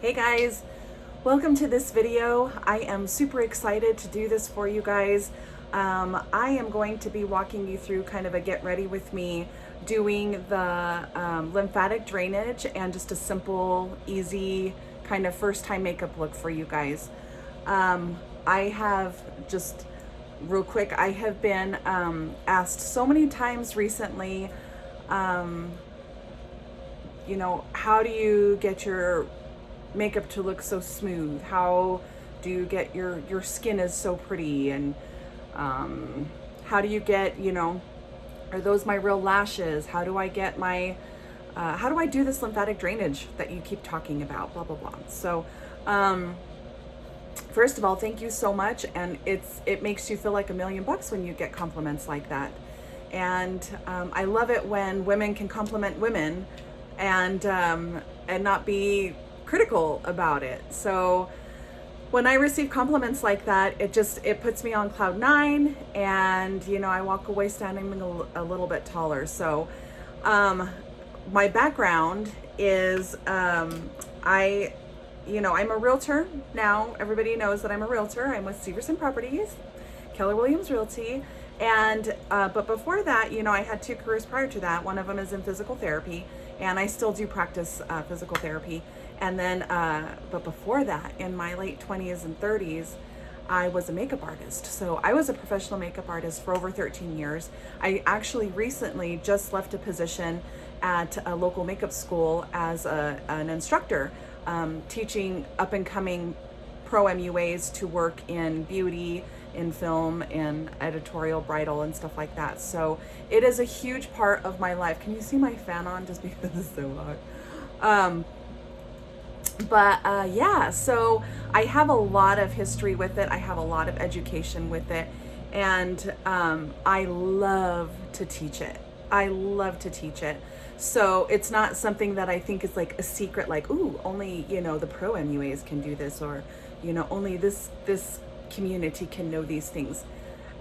Hey guys, welcome to this video. I am super excited to do this for you guys. I am going to be walking you through kind of a get ready with me doing the lymphatic drainage and just a simple, easy kind of first time makeup look for you guys. I have just real quick, I have been asked so many times recently, you know, how do you get your makeup to look so smooth? How do you get your skin is so pretty? And how do you get, you know, are those my real lashes? How do I get my how do I do this lymphatic drainage that you keep talking about? Blah blah blah. So first of all, thank you so much, and it makes you feel like $1,000,000 when you get compliments like that. And I love it when women can compliment women and not be critical about it. So when I receive compliments like that, it puts me on cloud 9, and you know, I walk away standing a little bit taller. So my background is I'm a realtor now. Everybody knows that I'm a realtor. I'm with Severson Properties, Keller Williams Realty. And but before that, you know, I had 2 careers prior to that. One of them is in physical therapy, and I still do practice physical therapy. And then, but before that, in my late 20s and 30s, I was a makeup artist. So I was a professional makeup artist for over 13 years. I actually recently just left a position at a local makeup school as an instructor, teaching up and coming pro MUAs to work in beauty, in film, in editorial, bridal, and stuff like that. So it is a huge part of my life. Can you see my fan on just because it's so hot? Yeah, so I have a lot of history with it. I have a lot of education with it, and I love to teach it. I love to teach it. So it's not something that I think is like a secret, like, ooh, only, you know, the pro MUAs can do this, or, you know, only this community can know these things.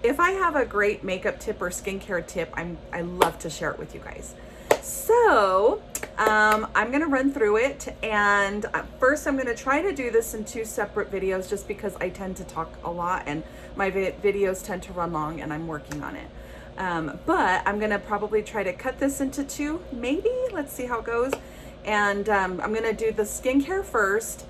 If I have a great makeup tip or skincare tip, I love to share it with you guys. So I'm gonna run through it, and first I'm gonna try to do this in 2 separate videos just because I tend to talk a lot and my videos tend to run long, and I'm working on it. But I'm gonna probably try to cut this into 2, maybe. Let's see how it goes. And I'm gonna do the skincare first,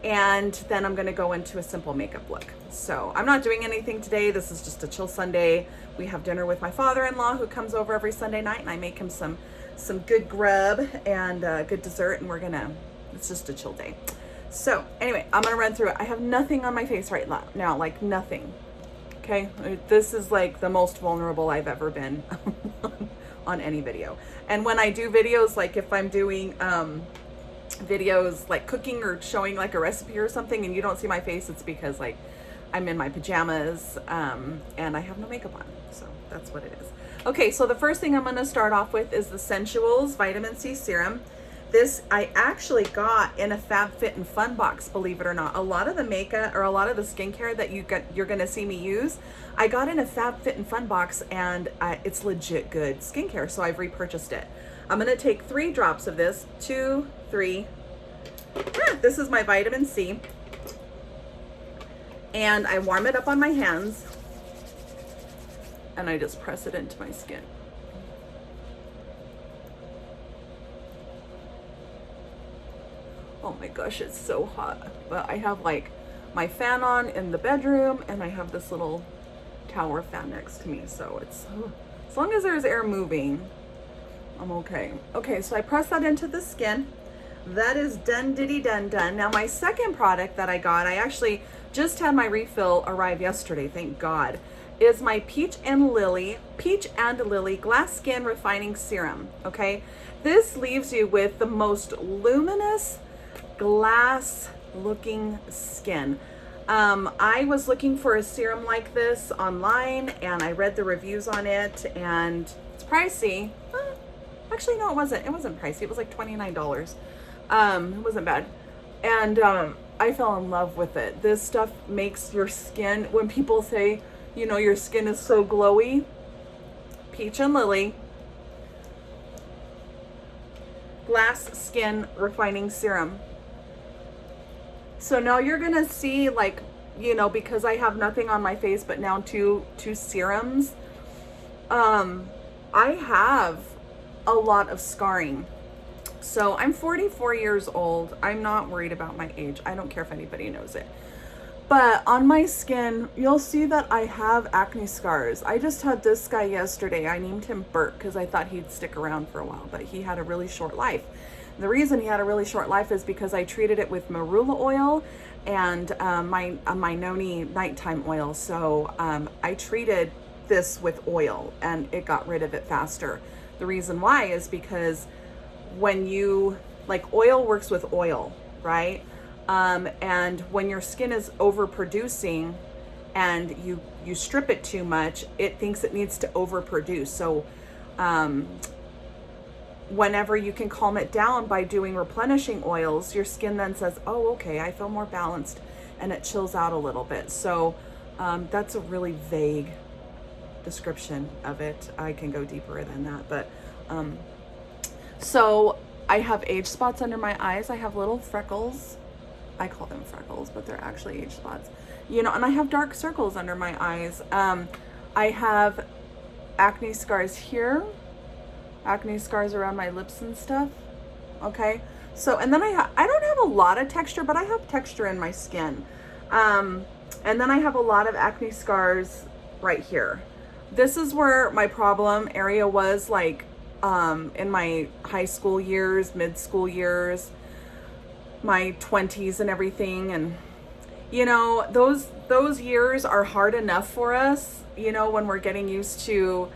and then I'm gonna go into a simple makeup look. So I'm not doing anything today. This is just a chill Sunday. We have dinner with my father-in-law, who comes over every Sunday night, and I make him some good grub and good dessert, and it's just a chill day. So anyway, I'm gonna run through it. I have nothing on my face right now, like nothing. Okay, this is like the most vulnerable I've ever been on any video. And when I do videos, like if I'm doing videos like cooking or showing like a recipe or something and you don't see my face, it's because like I'm in my pajamas and I have no makeup on. So that's what it is. Okay, so the first thing I'm going to start off with is the Sensuals Vitamin C Serum. This I actually got in a FabFitFun box, believe it or not. A lot of the makeup or a lot of the skincare that you're going to see me use, I got in a FabFitFun box, and it's legit good skincare, so I've repurchased it. I'm going to take 3 drops of this, 2, 3. This is my vitamin C, and I warm it up on my hands, and I just press it into my skin. Oh my gosh, it's so hot. But I have like my fan on in the bedroom, and I have this little tower fan next to me. So it's, as long as there's air moving, I'm okay. Okay, so I press that into the skin. That is done diddy done done. Now my second product that I got, I actually just had my refill arrive yesterday, thank God, is my Peach and Lily Glass Skin Refining Serum, okay? This leaves you with the most luminous glass looking skin. I was looking for a serum like this online, and I read the reviews on it, and it's pricey. Actually, no, it wasn't. It wasn't pricey. It was like $29. It wasn't bad. And I fell in love with it. This stuff makes your skin, when people say, you know, your skin is so glowy, Peach and Lily Glass Skin Refining Serum. So now you're gonna see, like, you know, because I have nothing on my face but now two serums, I have a lot of scarring. So I'm 44 years old. I'm not worried about my age. I don't care if anybody knows it. But on my skin, you'll see that I have acne scars. I just had this guy yesterday. I named him Bert because I thought he'd stick around for a while, but he had a really short life. The reason he had a really short life is because I treated it with marula oil and my noni nighttime oil. So I treated this with oil and it got rid of it faster. The reason why is because when you, like, oil works with oil, right? And when your skin is overproducing and you strip it too much, it thinks it needs to overproduce. So whenever you can calm it down by doing replenishing oils, your skin then says, oh, okay, I feel more balanced, and it chills out a little bit. So that's a really vague description of it. I can go deeper than that, but so I have age spots under my eyes. I have little freckles. I call them freckles, but they're actually age spots, you know, and I have dark circles under my eyes. I have acne scars here, acne scars around my lips and stuff. Okay. So, and then I don't have a lot of texture, but I have texture in my skin. And then I have a lot of acne scars right here. This is where my problem area was, like, in my high school years, mid-school years, my 20s and everything. And, you know, those years are hard enough for us, you know, when we're getting used to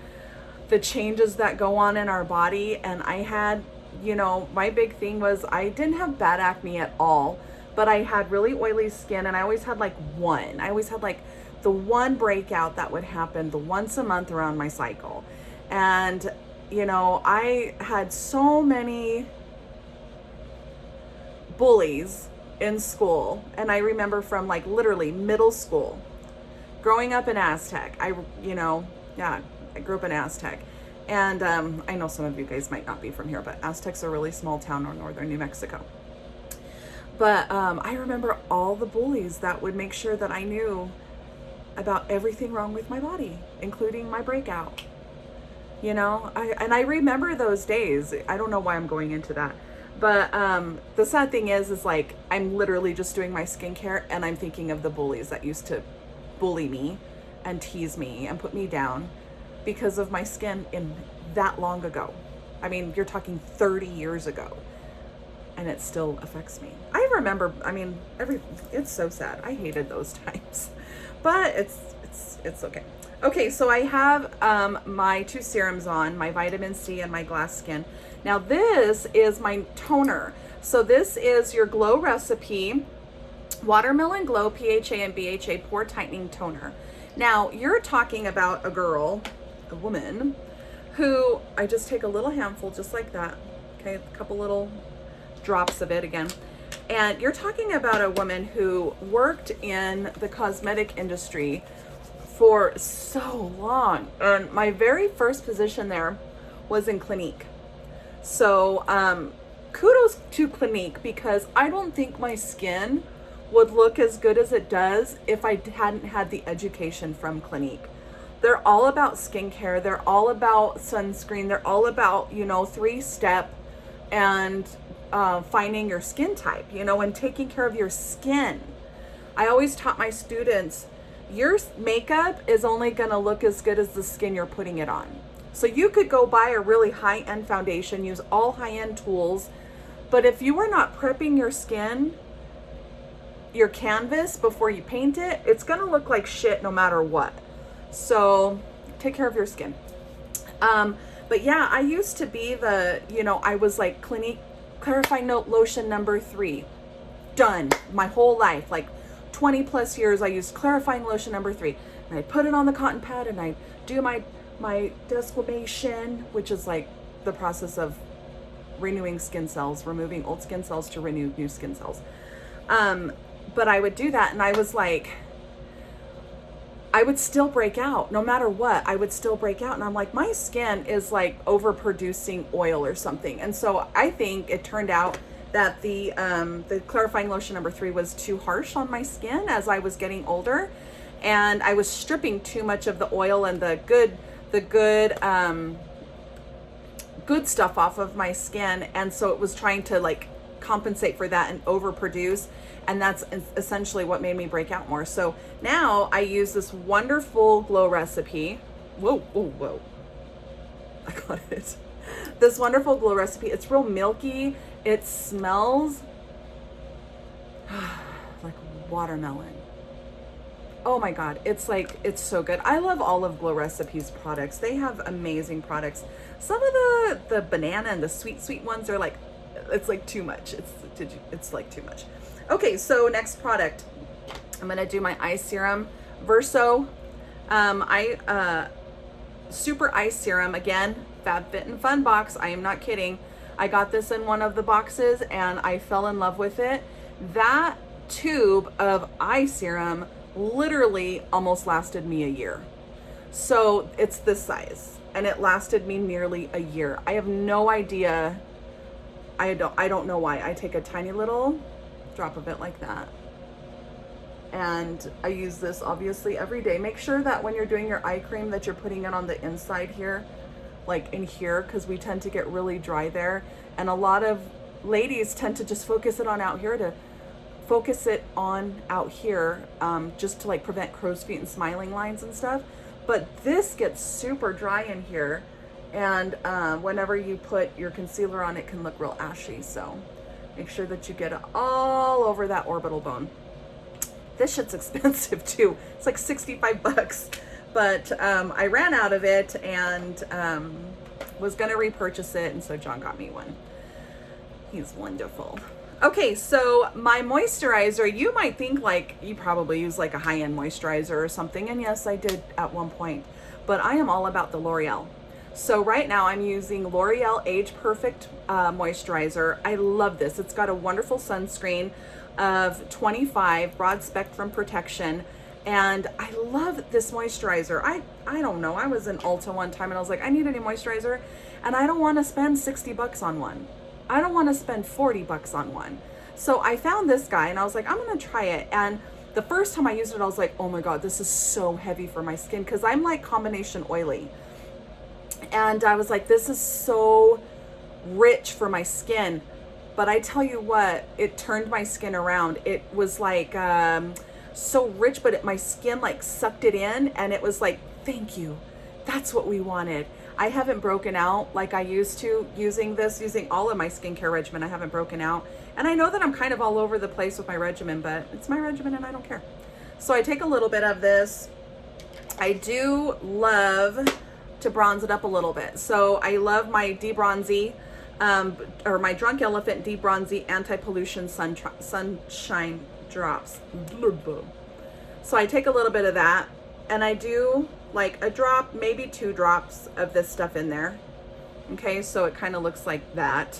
the changes that go on in our body. And I had, you know, my big thing was I didn't have bad acne at all, but I had really oily skin, and I always had like the one breakout that would happen the once a month around my cycle. And, you know, I had so many bullies in school. And I remember from, like, literally middle school, growing up in Aztec, I grew up in Aztec. And I know some of you guys might not be from here, but Aztec's a really small town in northern New Mexico. But I remember all the bullies that would make sure that I knew about everything wrong with my body, including my breakout. You know, I remember those days. I don't know why I'm going into that. But the sad thing is like, I'm literally just doing my skincare and I'm thinking of the bullies that used to bully me and tease me and put me down because of my skin in that long ago. I mean, you're talking 30 years ago, and it still affects me. I remember, I mean, it's so sad. I hated those times, but it's okay. Okay, so I have my two serums on, my vitamin C and my glass skin. Now this is my toner. So this is your Glow Recipe Watermelon Glow PHA and BHA Pore Tightening Toner. Now you're talking about a woman, who, I just take a little handful just like that. Okay, a couple little drops of it again. And you're talking about a woman who worked in the cosmetic industry for so long. And my very first position there was in Clinique. So kudos to Clinique, because I don't think my skin would look as good as it does if I hadn't had the education from Clinique. They're all about skincare. They're all about sunscreen. They're all about, you know, 3-step and finding your skin type, you know, and taking care of your skin. I always taught my students, your makeup is only going to look as good as the skin you're putting it on. So you could go buy a really high-end foundation, use all high-end tools, but if you are not prepping your skin, your canvas, before you paint it, it's going to look like shit no matter what. So take care of your skin. But yeah, I used to be I was like Clinique Clarifying Lotion number 3. Done. My whole life, like 20 plus years, I used Clarifying Lotion number 3. And I put it on the cotton pad and I do my desquamation, which is like the process of renewing skin cells, removing old skin cells to renew new skin cells. But I would do that, and I was like, I would still break out no matter what. I would still break out, and I'm like, my skin is like overproducing oil or something. And so I think it turned out that the clarifying lotion number 3 was too harsh on my skin as I was getting older, and I was stripping too much of the oil and the good stuff off of my skin, and so it was trying to like compensate for that and overproduce, and that's essentially what made me break out more. So now I use this wonderful glow recipe. Whoa, I got it. This wonderful glow recipe. It's real milky. It smells like watermelon. Oh my God, it's so good. I love all of Glow Recipes products. They have amazing products. Some of the banana and the sweet ones are like, it's like too much. It's like too much. Okay, so next product. I'm gonna do my eye serum, Verso. Super eye serum, again, FabFitFun box. I am not kidding. I got this in one of the boxes and I fell in love with it. That tube of eye serum literally almost lasted me a year. So it's this size and it lasted me nearly a year. I have no idea. I don't know why. I take a tiny little drop of it like that. And I use this obviously every day. Make sure that when you're doing your eye cream that you're putting it on the inside here, like in here, because we tend to get really dry there. And a lot of ladies tend to just focus it on out here just to like prevent crow's feet and smiling lines and stuff. But this gets super dry in here, and whenever you put your concealer on, it can look real ashy. So make sure that you get it all over that orbital bone. This shit's expensive too. It's like 65 bucks, but I ran out of it and was gonna repurchase it, and so John got me one. He's wonderful. Okay, so my moisturizer, you might think like you probably use like a high-end moisturizer or something, and yes, I did at one point, but I am all about the L'Oreal. So right now I'm using L'Oreal Age Perfect moisturizer. I love this. It's got a wonderful sunscreen of 25 broad spectrum protection, and I love this moisturizer. I don't know, I was in Ulta one time and I was like, I need a new moisturizer, and I don't want to spend 60 bucks on one. I don't want to spend 40 bucks on one. So I found this guy and I was like, I'm gonna try it. And the first time I used it, I was like, oh my God, this is so heavy for my skin, because I'm like combination oily. And I was like, this is so rich for my skin. But I tell you what, it turned my skin around. It was like so rich, but my skin like sucked it in, and it was like, thank you. That's what we wanted. I haven't broken out like I used to using all of my skincare regimen. I haven't broken out. And I know that I'm kind of all over the place with my regimen, but it's my regimen and I don't care. So I take a little bit of this. I do love to bronze it up a little bit. So I love my De-Bronzy, or my Drunk Elephant De-Bronzy Anti-Pollution Sunshine Drops. So I take a little bit of that, and I do like a drop, maybe 2 drops of this stuff in there. Okay, so it kind of looks like that.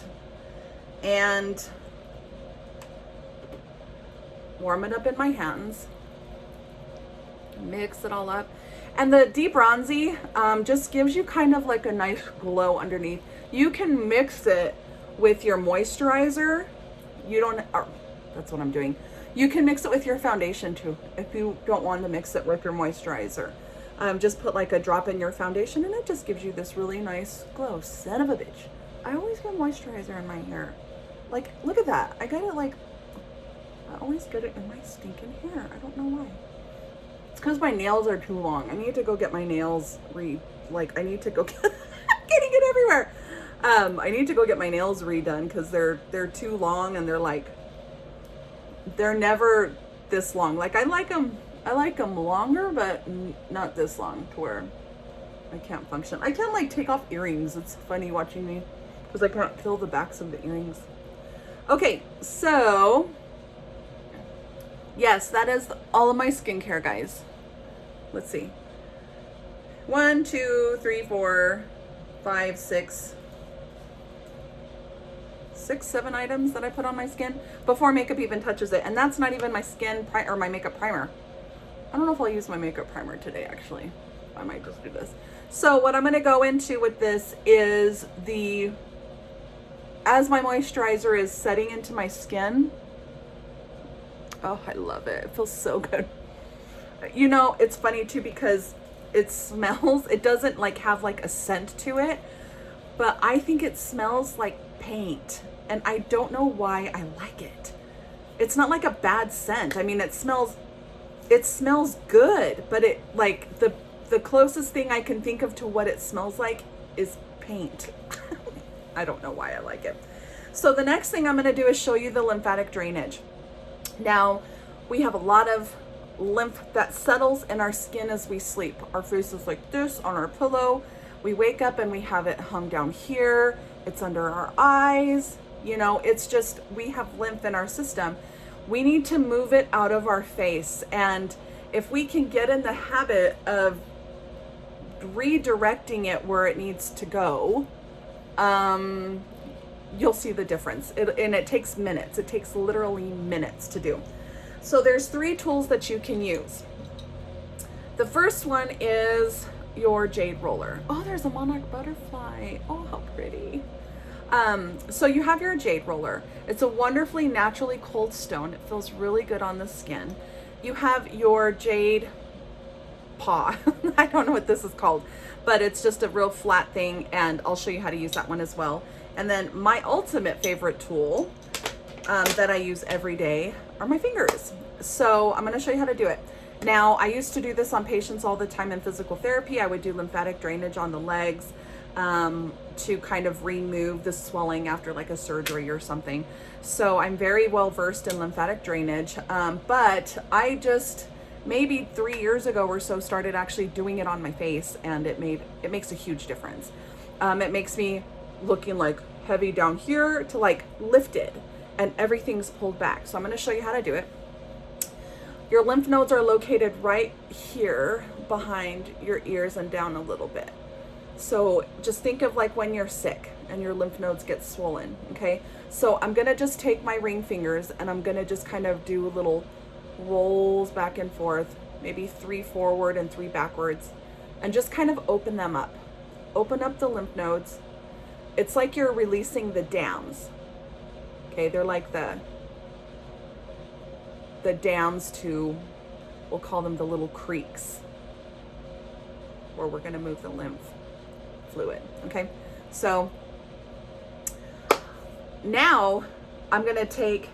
And warm it up in my hands. Mix it all up. And the De-Bronzy just gives you kind of like a nice glow underneath. You can mix it with your moisturizer. That's what I'm doing. You can mix it with your foundation too, if you don't want to mix it with your moisturizer. Just put like a drop in your foundation, and it just gives you this really nice glow. Son of a bitch. I always get moisturizer in my hair. Like, look at that. I always get it in my stinking hair. I don't know why. It's because my nails are too long. I need to go get my nails I need to go get, I'm getting it everywhere. I need to go get my nails redone because they're too long, and they're never this long. Like I like them longer, but not this long to where I can't function. I can't like take off earrings. It's funny watching me because I can't feel the backs of the earrings. Okay, so yes, that is all of my skincare, guys. Let's see. 1, 2, 3, 4, 5, 6, 7 items that I put on my skin before makeup even touches it. And that's not even my my makeup primer. I don't know if I'll use my makeup primer today, actually. I might just do this. So what I'm going to go into with this is the as my moisturizer is setting into my skin, oh, I love it. It feels so good. You know, it's funny too because it smells, it doesn't like have like a scent to it, but I think it smells like paint, and I don't know why I like it. It's not like a bad scent. I mean, it smells good, but it like the closest thing I can think of to what it smells like is paint. I don't know why I like it. So the next thing I'm going to do is show you the lymphatic drainage. Now, we have a lot of lymph that settles in our skin as we sleep. Our face is like this on our pillow. We wake up and we have it hung down here. It's under our eyes. You know, it's just, we have lymph in our system. We need to move it out of our face. And if we can get in the habit of redirecting it where it needs to go, you'll see the difference. And it takes minutes. It takes literally minutes to do. So there's 3 tools that you can use. The first one is your jade roller. Oh, there's a monarch butterfly. Oh, how pretty. So you have your jade roller. It's a wonderfully naturally cold stone. It feels really good on the skin. You have your jade paw. I don't know what this is called, but it's just a real flat thing, and I'll show you how to use that one as well. And then my ultimate favorite tool that I use every day are my fingers. So I'm going to show you how to do it. Now, I used to do this on patients all the time in physical therapy. I would do lymphatic drainage on the legs to kind of remove the swelling after like a surgery or something. So I'm very well versed in lymphatic drainage, but I just maybe 3 years ago or so started actually doing it on my face, and it makes a huge difference. It makes me looking like heavy down here to like lifted, and everything's pulled back. So I'm going to show you how to do it. Your lymph nodes are located right here behind your ears and down a little bit. So just think of like when you're sick and your lymph nodes get swollen, okay? So I'm gonna just take my ring fingers and I'm gonna just kind of do little rolls back and forth, maybe 3 forward and 3 backwards, and just kind of open them up. Open up the lymph nodes. It's like you're releasing the dams, okay? They're like the dams to, we'll call them the little creeks where we're gonna move the lymph fluid, okay? So now I'm gonna take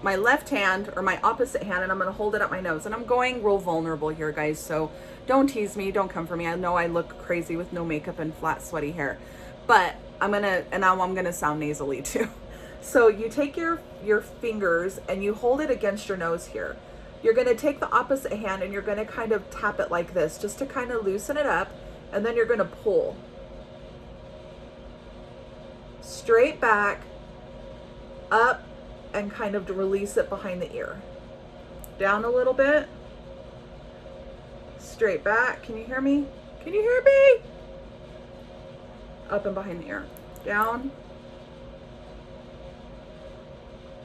my left hand or my opposite hand and I'm gonna hold it up my nose, and I'm going real vulnerable here, guys, so don't tease me, don't come for me. I know I look crazy with no makeup and flat sweaty hair, but now I'm gonna sound nasally too. So you take your fingers and you hold it against your nose here. You're gonna take the opposite hand and you're gonna kind of tap it like this just to kind of loosen it up, and then you're gonna pull straight back, up, and kind of to release it behind the ear. Down a little bit, straight back. Can you hear me? Can you hear me? Up and behind the ear. Down,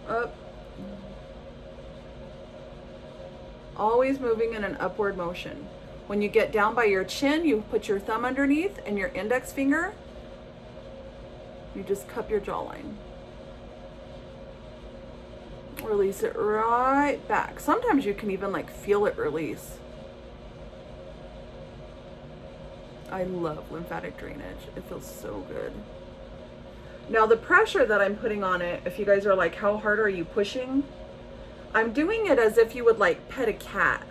up. Always moving in an upward motion. When you get down by your chin, you put your thumb underneath and your index finger, you just cup your jawline. Release it right back. Sometimes you can even like feel it release. I love lymphatic drainage. It feels so good. Now the pressure that I'm putting on it, if you guys are like, how hard are you pushing? I'm doing it as if you would like pet a cat.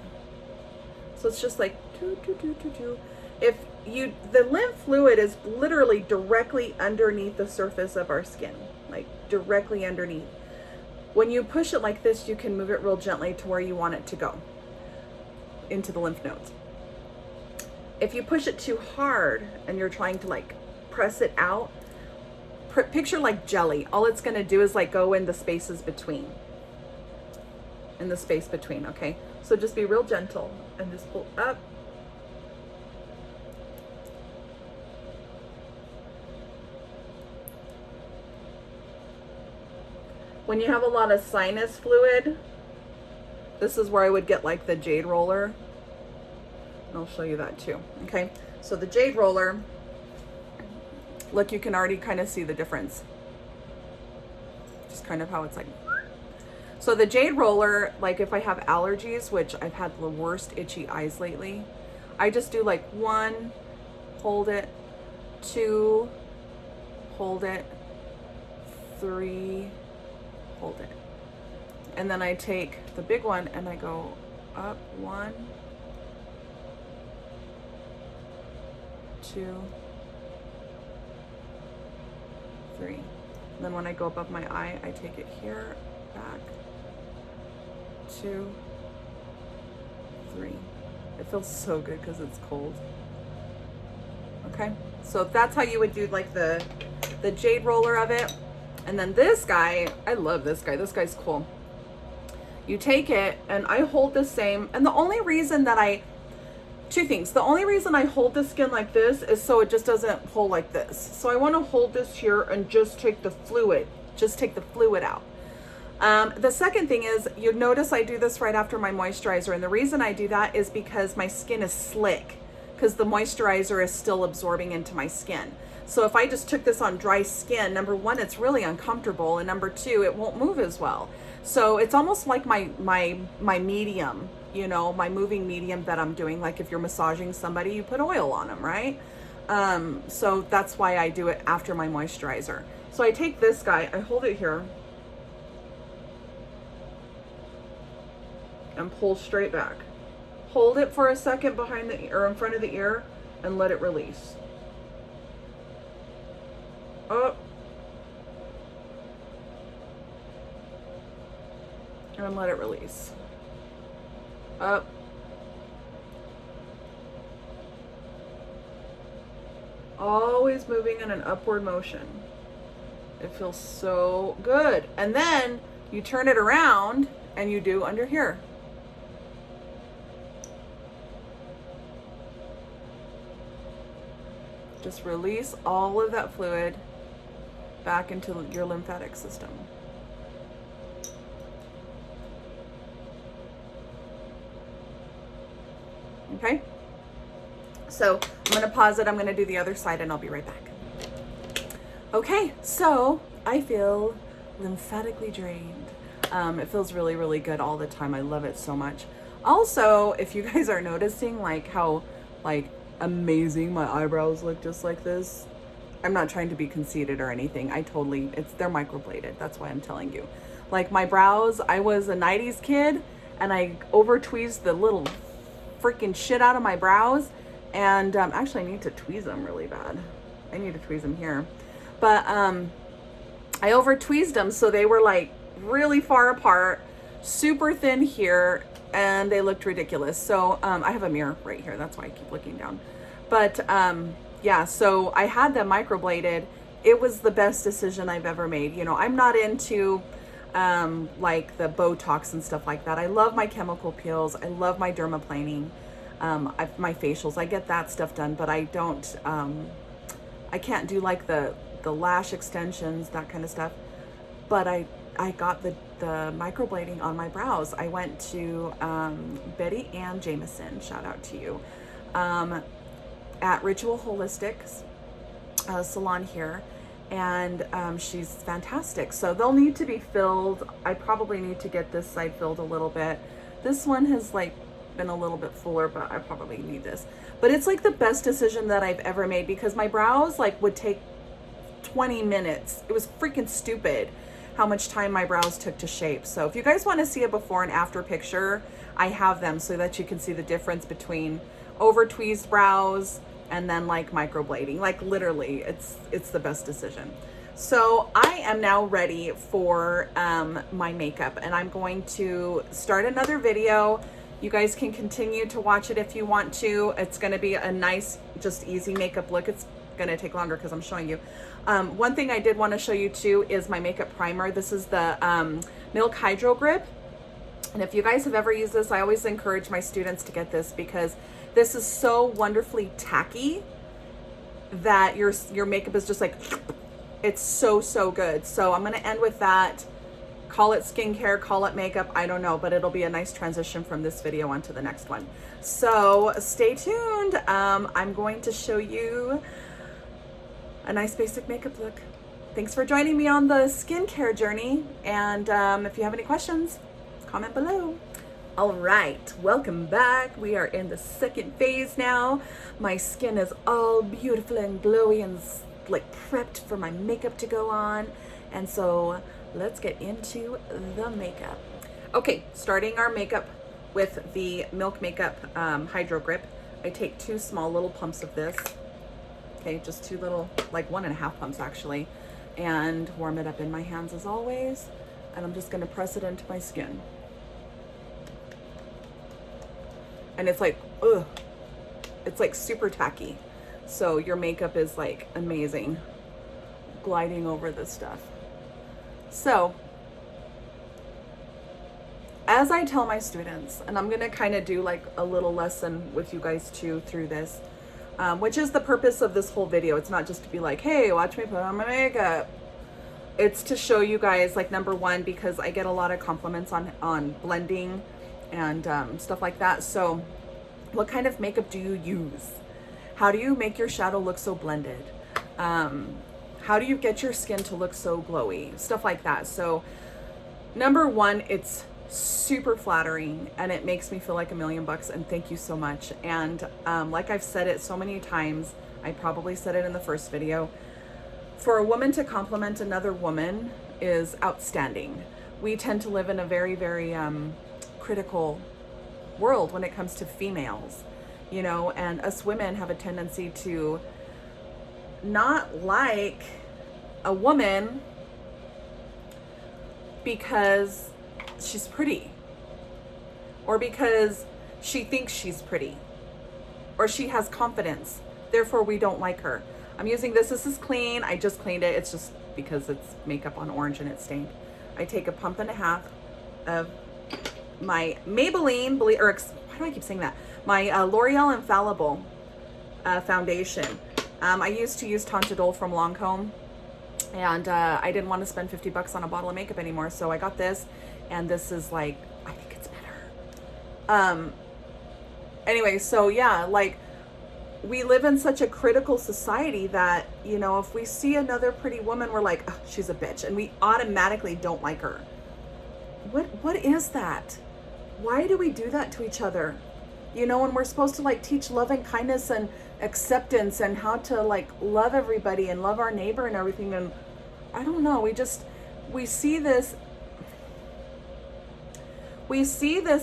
So it's just like doo, doo, doo, doo, doo. The lymph fluid is literally directly underneath the surface of our skin, like directly underneath. When you push it like this, you can move it real gently to where you want it to go, into the lymph nodes. If you push it too hard and you're trying to like press it out, picture like jelly. All it's gonna do is like go in the spaces between. In the space between, okay? So just be real gentle and just pull up. When you have a lot of sinus fluid, this is where I would get like the jade roller. And I'll show you that too, okay? So the jade roller, look, you can already kind of see the difference. just kind of how it's like. So the jade roller, like if I have allergies, which I've had the worst itchy eyes lately, I just do like 1, hold it, 2, hold it, 3, hold it. And then I take the big one and I go up 1, 2, 3. And then when I go above my eye, I take it here, back, 2, 3. It feels so good because it's cold. Okay, so that's how you would do like the jade roller of it. And then this guy, I love this guy. This guy's cool. You take it and I hold the same. And the only reason that two things. The only reason I hold the skin like this is so it just doesn't pull like this. So I want to hold this here and just take the fluid. Just take the fluid out. The second thing is, you notice I do this right after my moisturizer. And the reason I do that is because my skin is slick, because the moisturizer is still absorbing into my skin. So if I just took this on dry skin, number one, it's really uncomfortable. And number two, it won't move as well. So it's almost like my medium, you know, my moving medium that I'm doing. Like if you're massaging somebody, you put oil on them, right? So that's why I do it after my moisturizer. So I take this guy, I hold it here, and pull straight back. Hold it for a second behind the or in front of the ear and let it release. Up. And let it release. Up. Always moving in an upward motion. It feels so good. And then you turn it around and you do under here. Just release all of that fluid back into your lymphatic system. Okay? So I'm going to pause it. I'm going to do the other side and I'll be right back. Okay, so I feel lymphatically drained. It feels really, really good all the time. I love it so much. Also, if you guys are noticing like how like amazing my eyebrows look just like this, I'm not trying to be conceited or anything. They're microbladed. That's why I'm telling you. Like my brows, I was a 90s kid and I over tweezed the little freaking shit out of my brows. And actually I need to tweeze them really bad. I need to tweeze them here. But I over tweezed them so they were like really far apart, super thin here, and they looked ridiculous. So I have a mirror right here. That's why I keep looking down. But yeah, so I had them microbladed. It was the best decision I've ever made. You know, I'm not into like the Botox and stuff like that. I love my chemical peels. I love my dermaplaning, my facials. I get that stuff done, but I don't, I can't do like the lash extensions, that kind of stuff. But I got the microblading on my brows. I went to Betty Ann Jameson, shout out to you, at Ritual Holistics salon here, and she's fantastic. So they'll need to be filled. I probably need to get this side filled a little bit. This one has like been a little bit fuller, but I probably need this. But it's like the best decision that I've ever made, because my brows like would take 20 minutes. It was freaking stupid how much time my brows took to shape. So if you guys want to see a before and after picture, I have them so that you can see the difference between over tweezed brows and then like microblading. Like literally, it's the best decision. So I am now ready for my makeup, and I'm going to start another video. You guys can continue to watch it if you want to. It's going to be a nice, just easy makeup look. It's going to take longer because I'm showing you. One thing I did want to show you too is my makeup primer. This is the Milk Hydro Grip. And if you guys have ever used this, I always encourage my students to get this, because this is so wonderfully tacky that your makeup is just like, it's so, so good. So I'm going to end with that. Call it skincare, call it makeup, I don't know, but it'll be a nice transition from this video onto the next one. So stay tuned. I'm going to show you a nice basic makeup look. thanks for joining me on the skincare journey. And if you have any questions, comment below. All right, welcome back. We are in the second phase now. My skin is all beautiful and glowy and like prepped for my makeup to go on. And so let's get into the makeup. Okay, starting our makeup with the Milk Makeup Hydro Grip. I take 2 small little pumps of this. Okay, just 2 little, like 1.5 pumps actually, and warm it up in my hands as always. And I'm just gonna press it into my skin. And it's like, ugh, it's like super tacky. So your makeup is like amazing, gliding over this stuff. So, as I tell my students, and I'm gonna kind of do like a little lesson with you guys too through this, which is the purpose of this whole video. It's not just to be like, hey, watch me put on my makeup. It's to show you guys, like, number one, because I get a lot of compliments on blending and stuff like that. So what kind of makeup do you use? How do you make your shadow look so blended? How do you get your skin to look so glowy? Stuff like that. So number one, it's super flattering and it makes me feel like $1,000,000, and thank you so much. And like I've said it so many times, I probably said it in the first video, for a woman to compliment another woman is outstanding. We tend to live in a very, very critical world when it comes to females, you know, and us women have a tendency to not like a woman because she's pretty, or because she thinks she's pretty, or she has confidence, therefore we don't like her. I'm using this is clean. I just cleaned it. It's just because it's makeup on orange and it's stained. I take 1.5 pumps of my Maybelline, or why do I keep saying that? My L'Oreal Infallible foundation. I used to use Tantadol from Lancome, and I didn't want to spend $50 on a bottle of makeup anymore, so I got this, and this is like, I think it's better. Anyway, so yeah, like, we live in such a critical society that, you know, if we see another pretty woman, we're like, oh, she's a bitch, and we automatically don't like her. What is that? Why do we do that to each other? You know, and we're supposed to like teach love and kindness and acceptance and how to like love everybody and love our neighbor and everything. And I don't know, we see this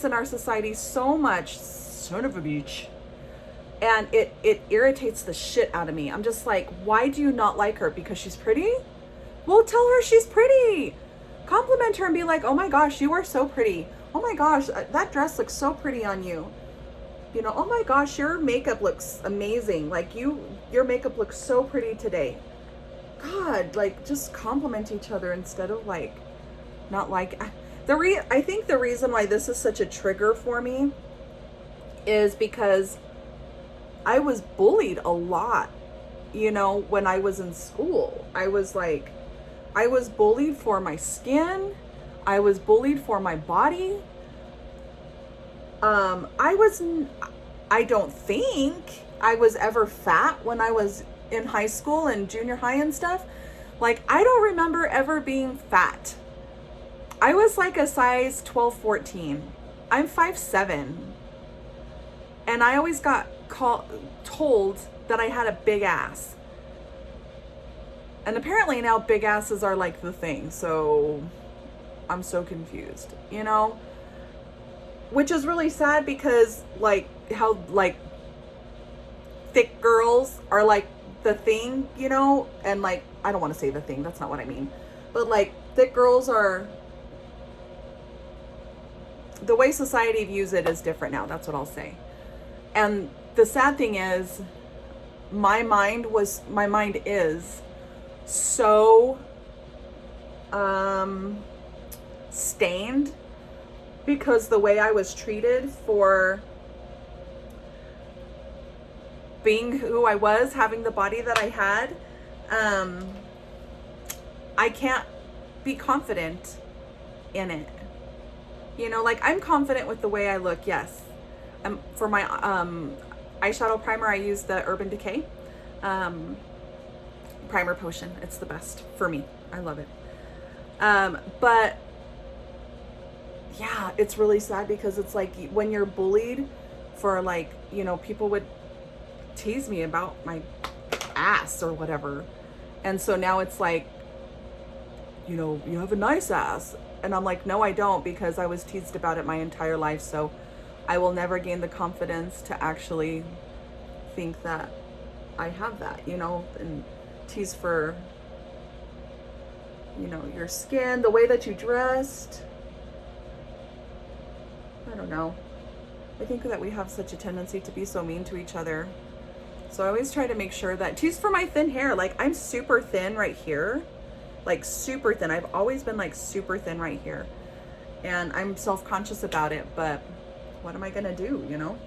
in our society so much, son of a bitch. And it irritates the shit out of me. I'm just like, why do you not like her? Because she's pretty? Well, tell her she's pretty. Compliment her and be like, oh my gosh, you are so pretty. Oh my gosh, that dress looks so pretty on you. You know, oh my gosh, your makeup looks amazing. Like, your makeup looks so pretty today. God, like, just compliment each other instead of like, not like, I think the reason why this is such a trigger for me is because I was bullied a lot, you know, when I was in school. I was bullied for my skin. I was bullied for my body. I don't think I was ever fat when I was in high school and junior high and stuff. Like, I don't remember ever being fat. I was like a size 12, 14. I'm 5'7". And I always got told that I had a big ass. And apparently now big asses are like the thing. So I'm so confused, you know? Which is really sad because like how like thick girls are like the thing, you know? And like, I don't want to say the thing, that's not what I mean. But like thick girls are, the way society views it is different now. That's what I'll say. And the sad thing is, my mind is so stained because the way I was treated for being who I was, having the body that I had. I can't be confident in it. You know, like, I'm confident with the way I look, yes. For my eyeshadow primer, I use the Urban Decay primer potion. It's the best for me. I love it. But yeah, it's really sad because it's like when you're bullied for like, you know, people would tease me about my ass or whatever. And so now it's like, you know, you have a nice ass. And I'm like, no, I don't, because I was teased about it my entire life. So I will never gain the confidence to actually think that I have that, you know, and tease for, you know, your skin, the way that you dressed. I don't know. I think that we have such a tendency to be so mean to each other. So I always try to make sure that, tease for my thin hair. Like, I'm super thin right here. Like, super thin. I've always been like super thin right here. And I'm self-conscious about it, but what am I gonna do, you know?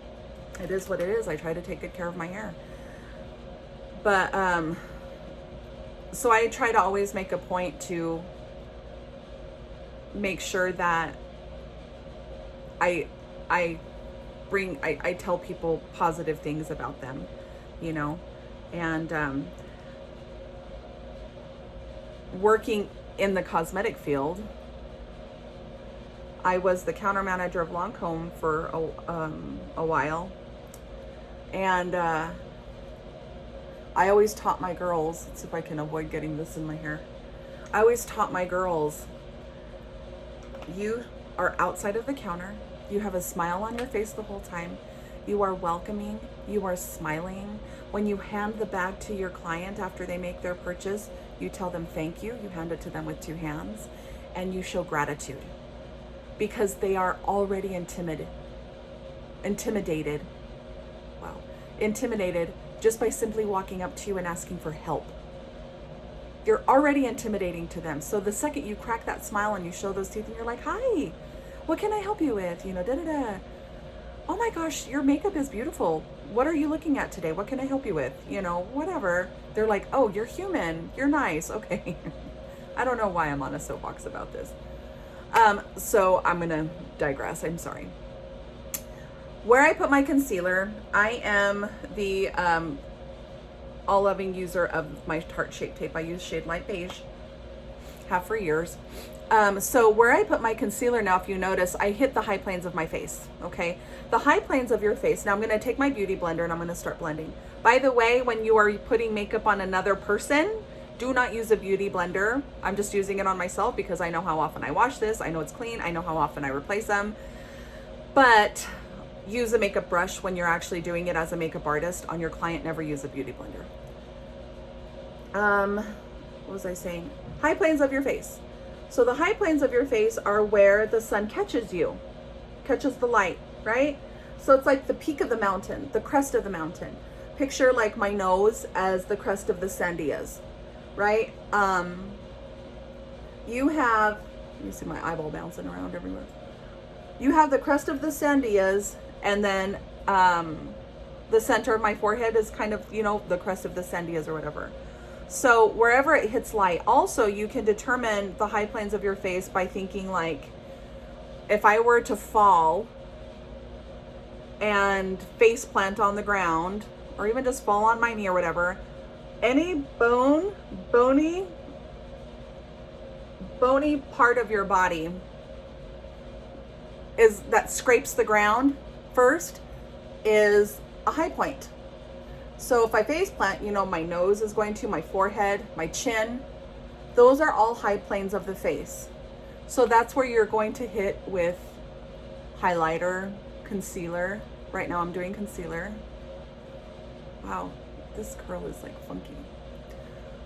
It is what it is. I try to take good care of my hair. But, so I try to always make a point to make sure that I tell people positive things about them, you know, and working in the cosmetic field, I was the counter manager of Lancome for a while, and I always taught my girls, let's see if I can avoid getting this in my hair. I always taught my girls, you are outside of the counter, you have a smile on your face the whole time, you are welcoming, you are smiling. When you hand the bag to your client after they make their purchase, you tell them thank you, you hand it to them with 2 hands, and you show gratitude, because they are already intimidated just by simply walking up to you and asking for help. You're already intimidating to them. So the second you crack that smile and you show those teeth and you're like, hi, what can I help you with? You know, da-da-da. Oh my gosh, your makeup is beautiful. What are you looking at today? What can I help you with? You know, whatever. They're like, oh, you're human. You're nice. Okay. I don't know why I'm on a soapbox about this. So I'm going to digress. I'm sorry. Where I put my concealer, I am the all-loving user of my Tarte Shape Tape. I use shade light beige, have for years. So where I put my concealer now, if you notice, I hit the high planes of my face, okay? The high planes of your face. Now I'm going to take my beauty blender and I'm going to start blending. By the way, when you are putting makeup on another person, do not use a beauty blender. I'm just using it on myself because I know how often I wash this. I know it's clean. I know how often I replace them. But use a makeup brush when you're actually doing it as a makeup artist. On your client, never use a beauty blender. What was I saying? High planes of your face. So the high planes of your face are where the sun catches you, catches the light, right? So it's like the peak of the mountain, the crest of the mountain. Picture like my nose as the crest of the Sandias, right? You have, you see my eyeball bouncing around everywhere. You have the crest of the Sandias, and then the center of my forehead is kind of, you know, the crest of the Sandias or whatever. So wherever it hits light, also you can determine the high planes of your face by thinking like, if I were to fall and face plant on the ground, or even just fall on my knee or whatever, any bony part of your body is that scrapes the ground first is a high point. So if I face plant, you know, my nose is going to, my forehead, my chin, those are all high planes of the face. So that's where you're going to hit with highlighter, concealer. Right now I'm doing concealer. Wow, this curl is like funky.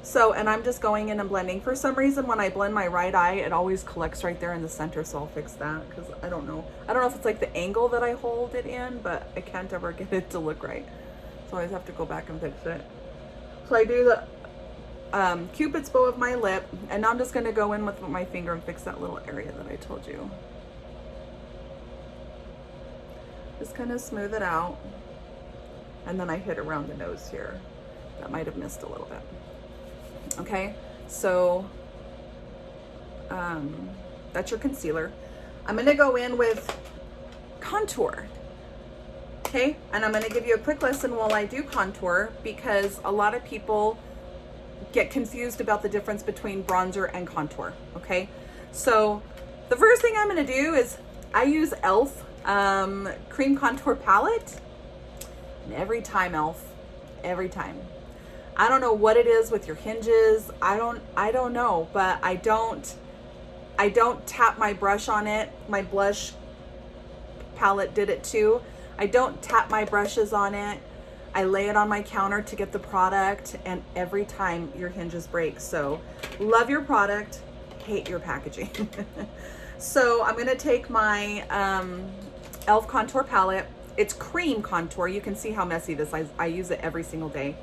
So, and I'm just going in and blending. For some reason, when I blend my right eye, it always collects right there in the center. So I'll fix that because I don't know. I don't know if it's like the angle that I hold it in, but I can't ever get it to look right. So I always have to go back and fix it. So I do the Cupid's bow of my lip, and now I'm just going to go in with my finger and fix that little area that I told you. Just kind of smooth it out. And then I hit around the nose here. That might have missed a little bit. Okay, so that's your concealer. I'm going to go in with contour. Okay, and I'm going to give you a quick lesson while I do contour, because a lot of people get confused about the difference between bronzer and contour, okay? So the first thing I'm gonna do is I use e.l.f. Cream Contour Palette. And every time, e.l.f., every time. I don't know what it is with your hinges. I don't know, but I don't tap my brush on it. My blush palette did it too. I don't tap my brushes on it. I lay it on my counter to get the product, and every time your hinges break. So love your product, hate your packaging. So I'm gonna take my e.l.f. contour palette. It's cream contour. You can see how messy this is. I use it every single day.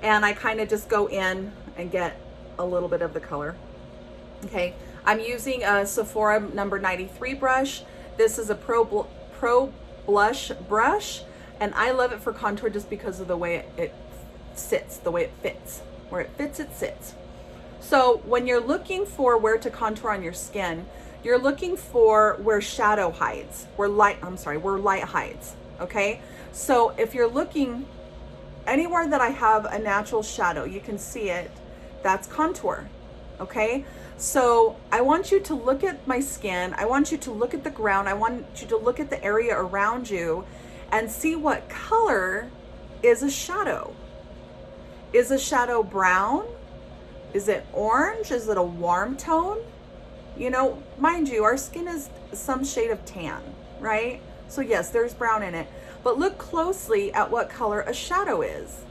And I kind of just go in and get a little bit of the color. Okay, I'm using a Sephora number 93 brush. This is a Pro Blush brush, and I love it for contour just because of the way it sits, the way it fits. Where it fits, it sits. So when you're looking for where to contour on your skin, you're looking for where shadow hides, where light hides, okay? So if you're looking anywhere that I have a natural shadow, you can see it, that's contour, okay? So I want you to look at my skin, I want you to look at the ground, I want you to look at the area around you and see what color is a shadow. Is a shadow brown? Is it orange? Is it a warm tone? You know, mind you, our skin is some shade of tan, right? So yes, there's brown in it, but look closely at what color a shadow is.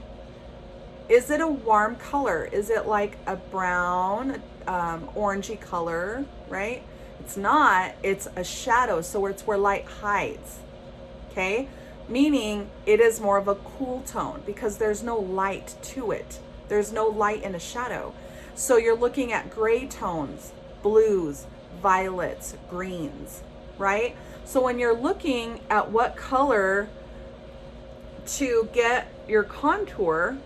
Is it a warm color? Is it like a brown, orangey color, right? It's not, it's a shadow, so it's where light hides, okay? Meaning it is more of a cool tone because there's no light to it. There's no light in a shadow. So you're looking at gray tones, blues, violets, greens, right? So when you're looking at what color to get your contour,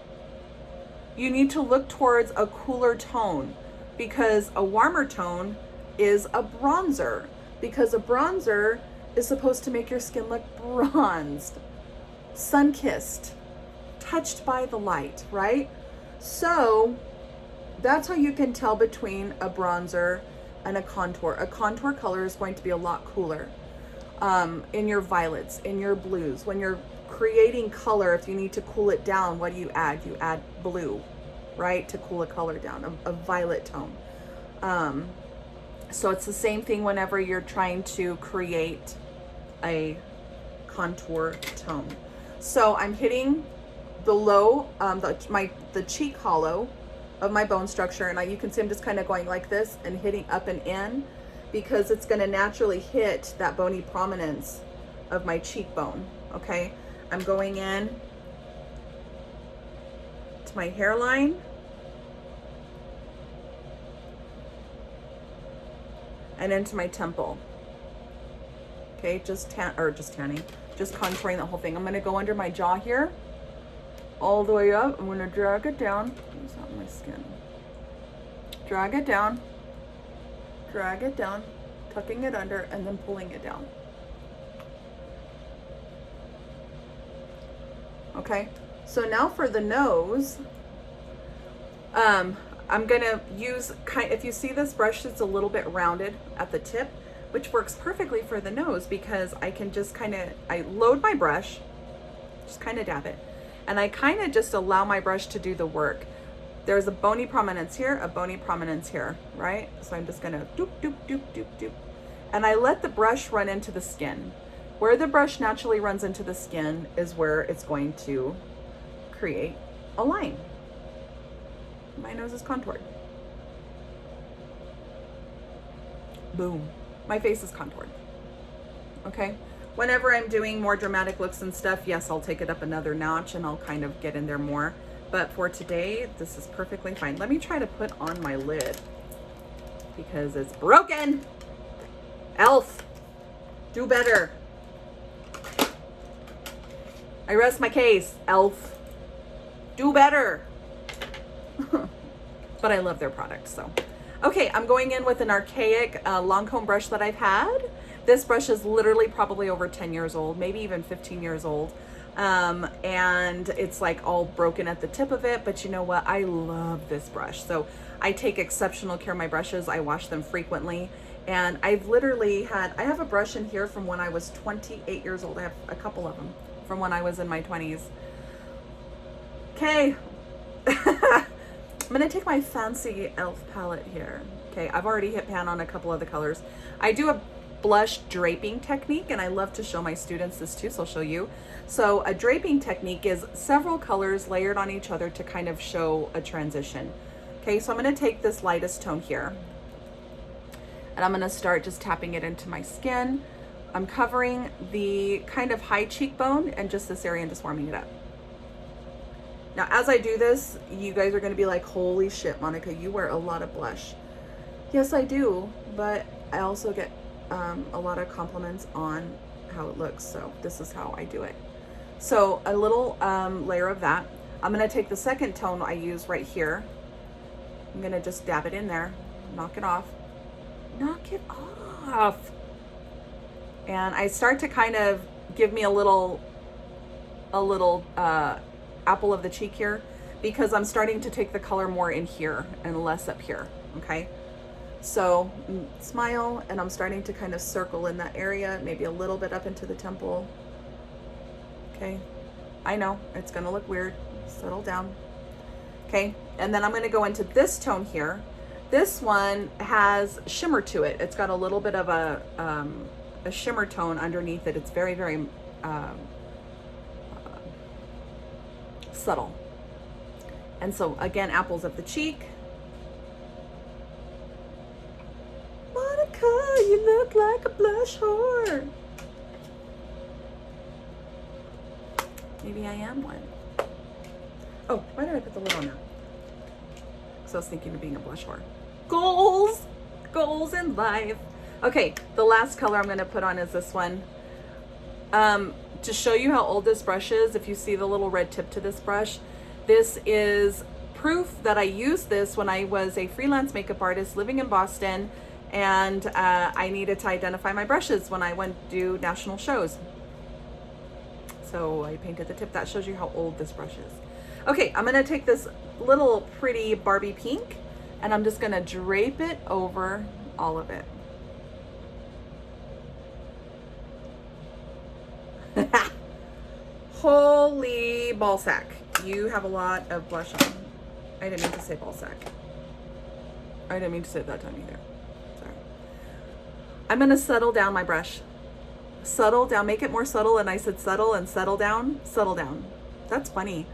you need to look towards a cooler tone, because a warmer tone is a bronzer, because a bronzer is supposed to make your skin look bronzed, sun-kissed, touched by the light, right? So that's how you can tell between a bronzer and a contour. A contour color is going to be a lot cooler in your violets, in your blues. When you're creating color, if you need to cool it down, what do you add? You add blue, right? To cool a color down, a violet tone. So it's the same thing whenever you're trying to create a contour tone. So I'm hitting below the cheek hollow of my bone structure, and you can see I'm just kind of going like this and hitting up and in, because it's going to naturally hit that bony prominence of my cheekbone. Okay, I'm going in to my hairline, and into my temple. Okay, just contouring the whole thing. I'm going to go under my jaw here, all the way up. I'm going to drag it down. It's not my skin. Drag it down, tucking it under, and then pulling it down. Okay, so now for the nose, I'm gonna use if you see this brush, it's a little bit rounded at the tip, which works perfectly for the nose, because I can just I load my brush, just kind of dab it, and I kind of just allow my brush to do the work. There's a bony prominence here, a bony prominence here, right? So I'm just gonna doop, doop, doop, doop, doop. And I let the brush run into the skin. Where the brush naturally runs into the skin is where it's going to create a line. My nose is contoured. Boom. My face is contoured. Okay? Whenever I'm doing more dramatic looks and stuff, yes, I'll take it up another notch and I'll kind of get in there more. But for today, this is perfectly fine. Let me try to put on my lid because it's broken. e.l.f., do better. I rest my case. e.l.f., do better. But I love their product, so. Okay, I'm going in with an archaic long comb brush that I've had. This brush is literally probably over 10 years old, maybe even 15 years old. And it's like all broken at the tip of it, but you know what? I love this brush. So I take exceptional care of my brushes. I wash them frequently. And I've literally I have a brush in here from when I was 28 years old. I have a couple of them from when I was in my 20s. Okay. I'm gonna take my fancy e.l.f. palette here. Okay, I've already hit pan on a couple of the colors. I do a blush draping technique, and I love to show my students this too, so I'll show you. So a draping technique is several colors layered on each other to kind of show a transition. Okay, so I'm gonna take this lightest tone here, and I'm gonna start just tapping it into my skin. I'm covering the kind of high cheekbone and just this area and just warming it up. Now, as I do this, you guys are gonna be like, holy shit, Monica, you wear a lot of blush. Yes, I do, but I also get a lot of compliments on how it looks, so this is how I do it. So a little layer of that. I'm gonna take the second tone I use right here. I'm gonna just dab it in there, knock it off. Knock it off. And I start to kind of give me a little apple of the cheek here, because I'm starting to take the color more in here and less up here, okay? So smile, and I'm starting to kind of circle in that area, maybe a little bit up into the temple. Okay, I know it's gonna look weird, settle down. Okay, and then I'm gonna go into this tone here. This one has shimmer to it. It's got a little bit of a shimmer tone underneath it. It's very, very subtle. And so again, apples of the cheek. Monica, you look like a blush whore. Maybe I am one. Oh, why did I put the lid on there? Because I was thinking of being a blush whore. Goals in life. Okay, the last color I'm gonna put on is this one. To show you how old this brush is, if you see the little red tip to this brush, this is proof that I used this when I was a freelance makeup artist living in Boston, and I needed to identify my brushes when I went to do national shows. So I painted the tip. That shows you how old this brush is. Okay, I'm gonna take this little pretty Barbie pink, and I'm just gonna drape it over all of it. Holy ballsack. You have a lot of blush on. I didn't mean to say ballsack. I didn't mean to say it that time either. Sorry. I'm gonna settle down my brush. Settle down, make it more subtle, and I said settle and settle down. Settle down. That's funny.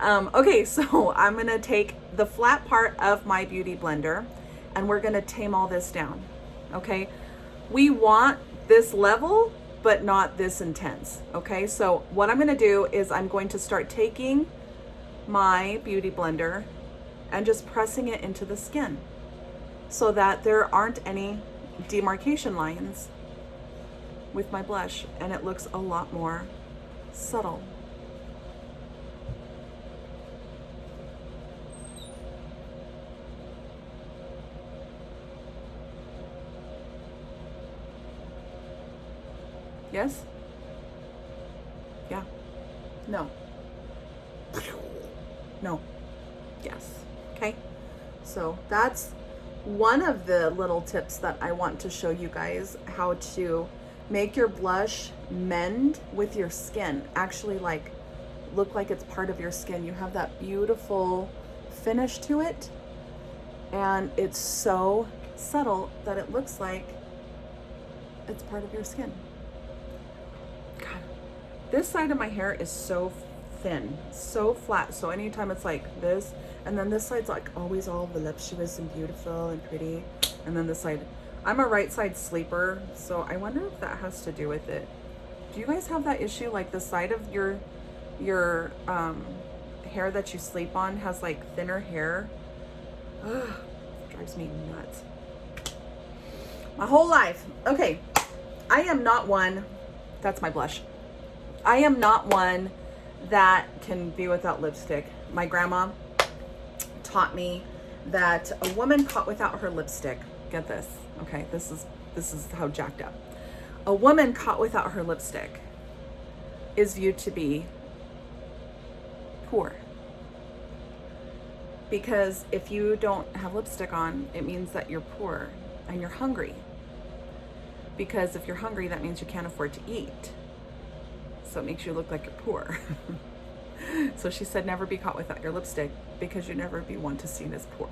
Okay, so I'm gonna take the flat part of my beauty blender, and we're gonna tame all this down, okay? We want this level, but not this intense, okay? So what I'm gonna do is I'm going to start taking my beauty blender and just pressing it into the skin so that there aren't any demarcation lines with my blush, and it looks a lot more subtle. Yes? Yeah. No. No. Yes. Okay. So that's one of the little tips that I want to show you guys, how to make your blush mend with your skin. Actually, like, look like it's part of your skin. You have that beautiful finish to it, and it's so subtle that it looks like it's part of your skin. God, this side of my hair is so thin, so flat, so anytime it's like this, and then this side's like always all voluptuous and beautiful and pretty, and then this side, I'm a right side sleeper, so I wonder if that has to do with it. Do you guys have that issue, like the side of your hair that you sleep on has like thinner hair? Ugh, drives me nuts. My whole life. Okay, I am not one, that's my blush. I am not one that can be without lipstick. My grandma taught me that a woman caught without her lipstick, get this, okay, this is how jacked up. A woman caught without her lipstick is viewed to be poor. Because if you don't have lipstick on, it means that you're poor and you're hungry. Because if you're hungry, that means you can't afford to eat. So it makes you look like you're poor. So she said, never be caught without your lipstick, because you never be one to seen as poor.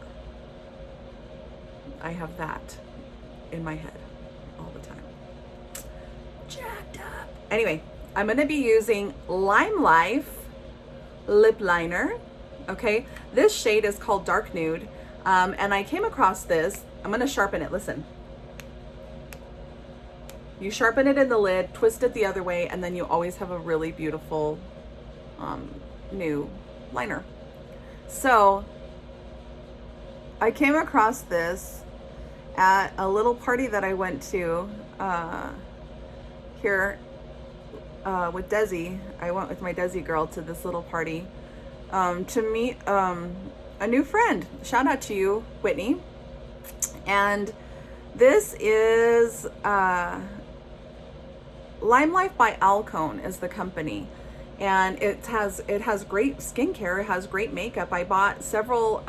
I have that in my head all the time. Jacked up. Anyway, I'm going to be using Lime Life lip liner. Okay, this shade is called Dark Nude, and I came across this. I'm going to sharpen it. Listen. You sharpen it in the lid, twist it the other way, and then you always have a really beautiful new liner. So I came across this at a little party that I went to here with Desi. I went with my Desi girl to this little party to meet a new friend. Shout out to you, Whitney. And this is Lime Life by Alcone is the company, and it has great skincare. It has great makeup. I bought several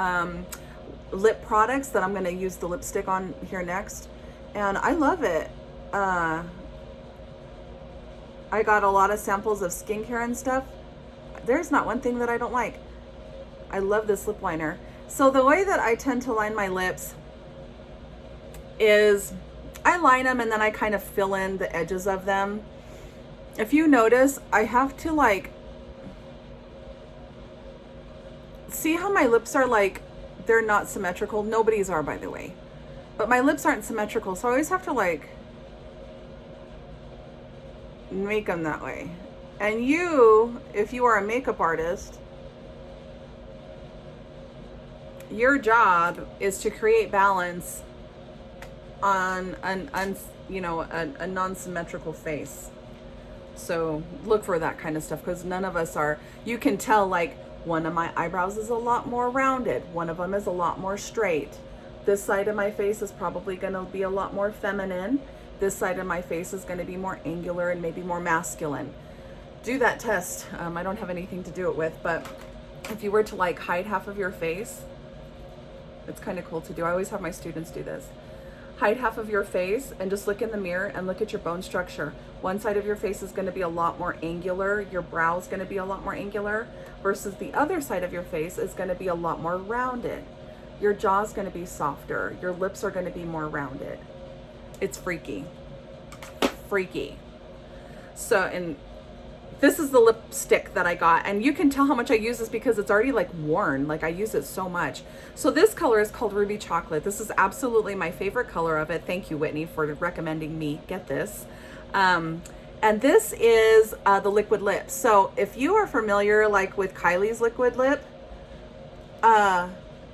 lip products that I'm going to use the lipstick on here next, and I love it. I got a lot of samples of skincare and stuff. There's not one thing that I don't like. I love this lip liner. So the way that I tend to line my lips is I line them and then I kind of fill in the edges of them. If you notice, I have to like, see how my lips are like, they're not symmetrical. Nobody's are, by the way. But my lips aren't symmetrical, so I always have to like make them that way. And you, if you are a makeup artist, your job is to create balance on a non-symmetrical face. So look for that kind of stuff, because none of us are. You can tell, like, one of my eyebrows is a lot more rounded, one of them is a lot more straight. This side of my face is probably going to be a lot more feminine. This side of my face is going to be more angular and maybe more masculine. Do that test. I don't have anything to do it with, but if you were to like hide half of your face, it's kind of cool to do. I always have my students do this. Hide half of your face and just look in the mirror and look at your bone structure. One side of your face is going to be a lot more angular. Your brow is going to be a lot more angular, versus the other side of your face is going to be a lot more rounded. Your jaw is going to be softer. Your lips are going to be more rounded. It's freaky. Freaky. So, and this is the lipstick that I got, and you can tell how much I use this because it's already like worn. Like, I use it so much. So this color is called Ruby Chocolate. This is absolutely my favorite color of it. Thank you, Whitney, for recommending me get this. And this is the liquid lip. So if you are familiar like with Kylie's liquid lip,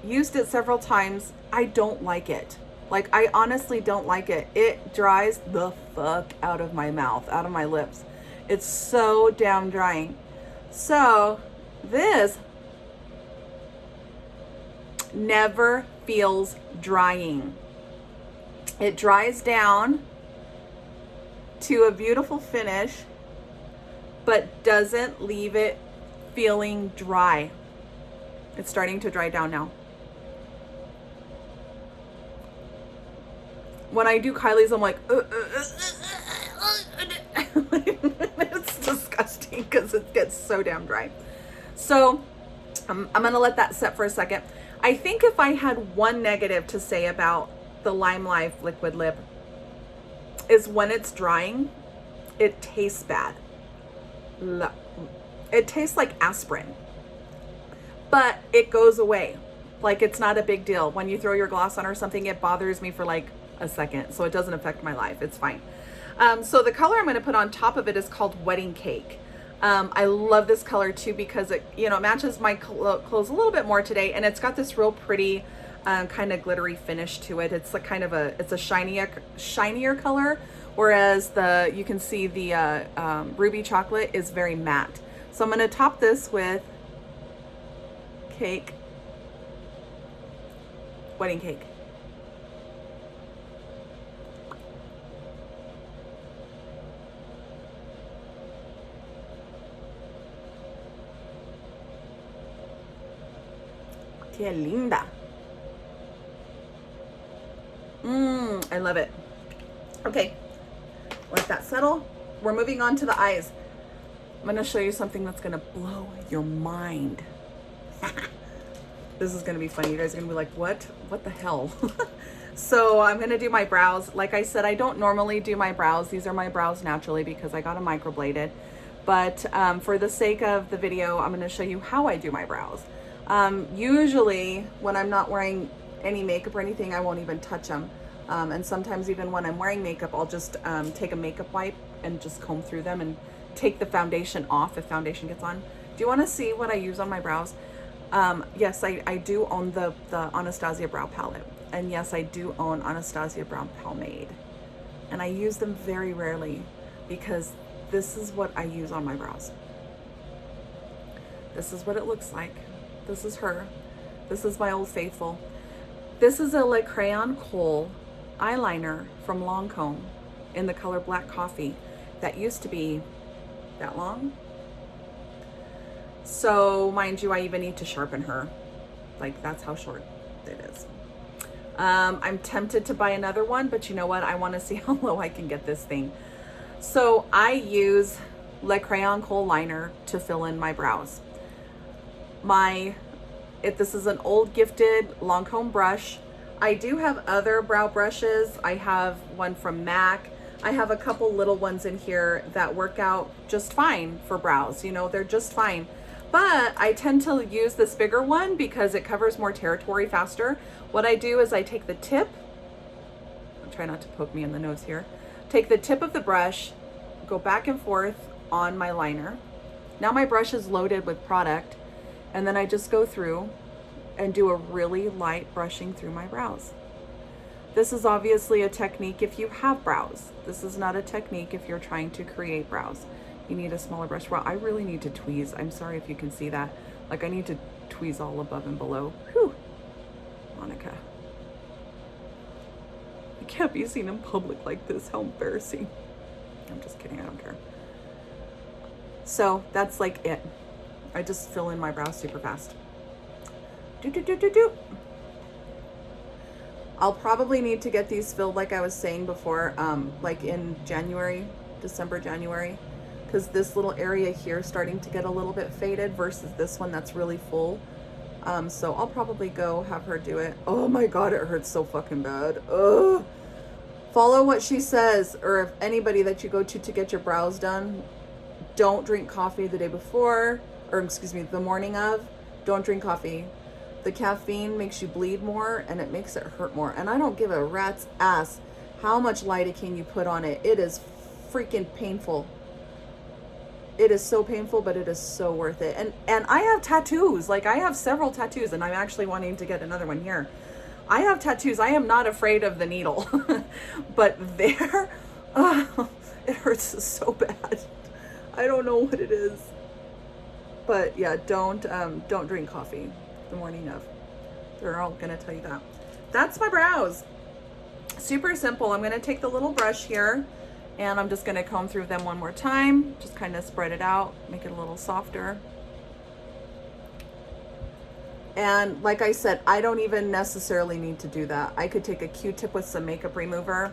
used it several times. I don't like it. Like, I honestly don't like it. It dries the fuck out of my mouth, out of my lips. It's so damn drying. So this never feels drying. It dries down to a beautiful finish, but doesn't leave it feeling dry. It's starting to dry down now. When I do Kylie's, I'm like, it's disgusting because it gets so damn dry. So I'm gonna let that set for a second. I think if I had one negative to say about the Lime Life liquid lip is when it's drying, it tastes bad. It tastes like aspirin, but it goes away. Like, it's not a big deal. When you throw your gloss on or something, it bothers me for like a second, so it doesn't affect my life. It's fine. So the color I'm going to put on top of it is called Wedding Cake. I love this color too because it, it matches my clothes a little bit more today, and it's got this real pretty kind of glittery finish to it. It's like kind of it's a shinier color, whereas you can see the Ruby Chocolate is very matte. So I'm going to top this with Wedding Cake. Que linda. I love it. Okay, let that settle. We're moving on to the eyes. I'm gonna show you something that's gonna blow your mind. This is gonna be funny. You guys are gonna be like, what the hell? So I'm gonna do my brows. Like I said, I don't normally do my brows. These are my brows naturally because I got them microbladed. But for the sake of the video, I'm gonna show you how I do my brows. Usually when I'm not wearing any makeup or anything, I won't even touch them. And sometimes even when I'm wearing makeup, I'll just take a makeup wipe and just comb through them and take the foundation off if foundation gets on. Do you wanna see what I use on my brows? Yes, I do own the Anastasia Brow Palette. And yes, I do own Anastasia Brow Pomade. And I use them very rarely because this is what I use on my brows. This is what it looks like. This is her. This is my Old Faithful. This is a Le Crayon Kohl eyeliner from Lancome in the color Black Coffee. That used to be that long. So mind you, I even need to sharpen her. Like that's how short it is. I'm tempted to buy another one, but you know what? I want to see how low I can get this thing. So I use Le Crayon Kohl liner to fill in my brows. This is an old gifted Lancome brush. I do have other brow brushes. I have one from MAC. I have a couple little ones in here that work out just fine for brows. You know, they're just fine. But I tend to use this bigger one because it covers more territory faster. What I do is I take the tip, I'll try not to poke me in the nose here, take the tip of the brush, go back and forth on my liner. Now my brush is loaded with product, and then I just go through and do a really light brushing through my brows. This is obviously a technique if you have brows. This is not a technique if you're trying to create brows. You need a smaller brush. Well, I really need to tweeze. I'm sorry if you can see that. Like I need to tweeze all above and below. Whew. Monica. I can't be seen in public like this. How embarrassing. I'm just kidding. I don't care. So that's like it. I just fill in my brows super fast. Do. I'll probably need to get these filled like I was saying before, like in January, December, January. Because this little area here is starting to get a little bit faded versus this one that's really full. So I'll probably go have her do it. Oh my God, it hurts so fucking bad. Ugh. Follow what she says, or if anybody that you go to get your brows done, don't drink coffee the day before, or excuse me, the morning of. Don't drink coffee. The caffeine makes you bleed more and it makes it hurt more. And I don't give a rat's ass how much lidocaine you put on it. It is freaking painful. It is so painful, but it is so worth it. And I have tattoos. Like I have several tattoos, and I'm actually wanting to get another one here. I have tattoos. I am not afraid of the needle, but there, it hurts so bad. I don't know what it is, but yeah, don't drink coffee the morning of. They're all gonna tell you that. That's my brows. Super simple. I'm gonna take the little brush here, and I'm just gonna comb through them one more time. Just kind of spread it out, make it a little softer. And like I said, I don't even necessarily need to do that. I could take a Q-tip with some makeup remover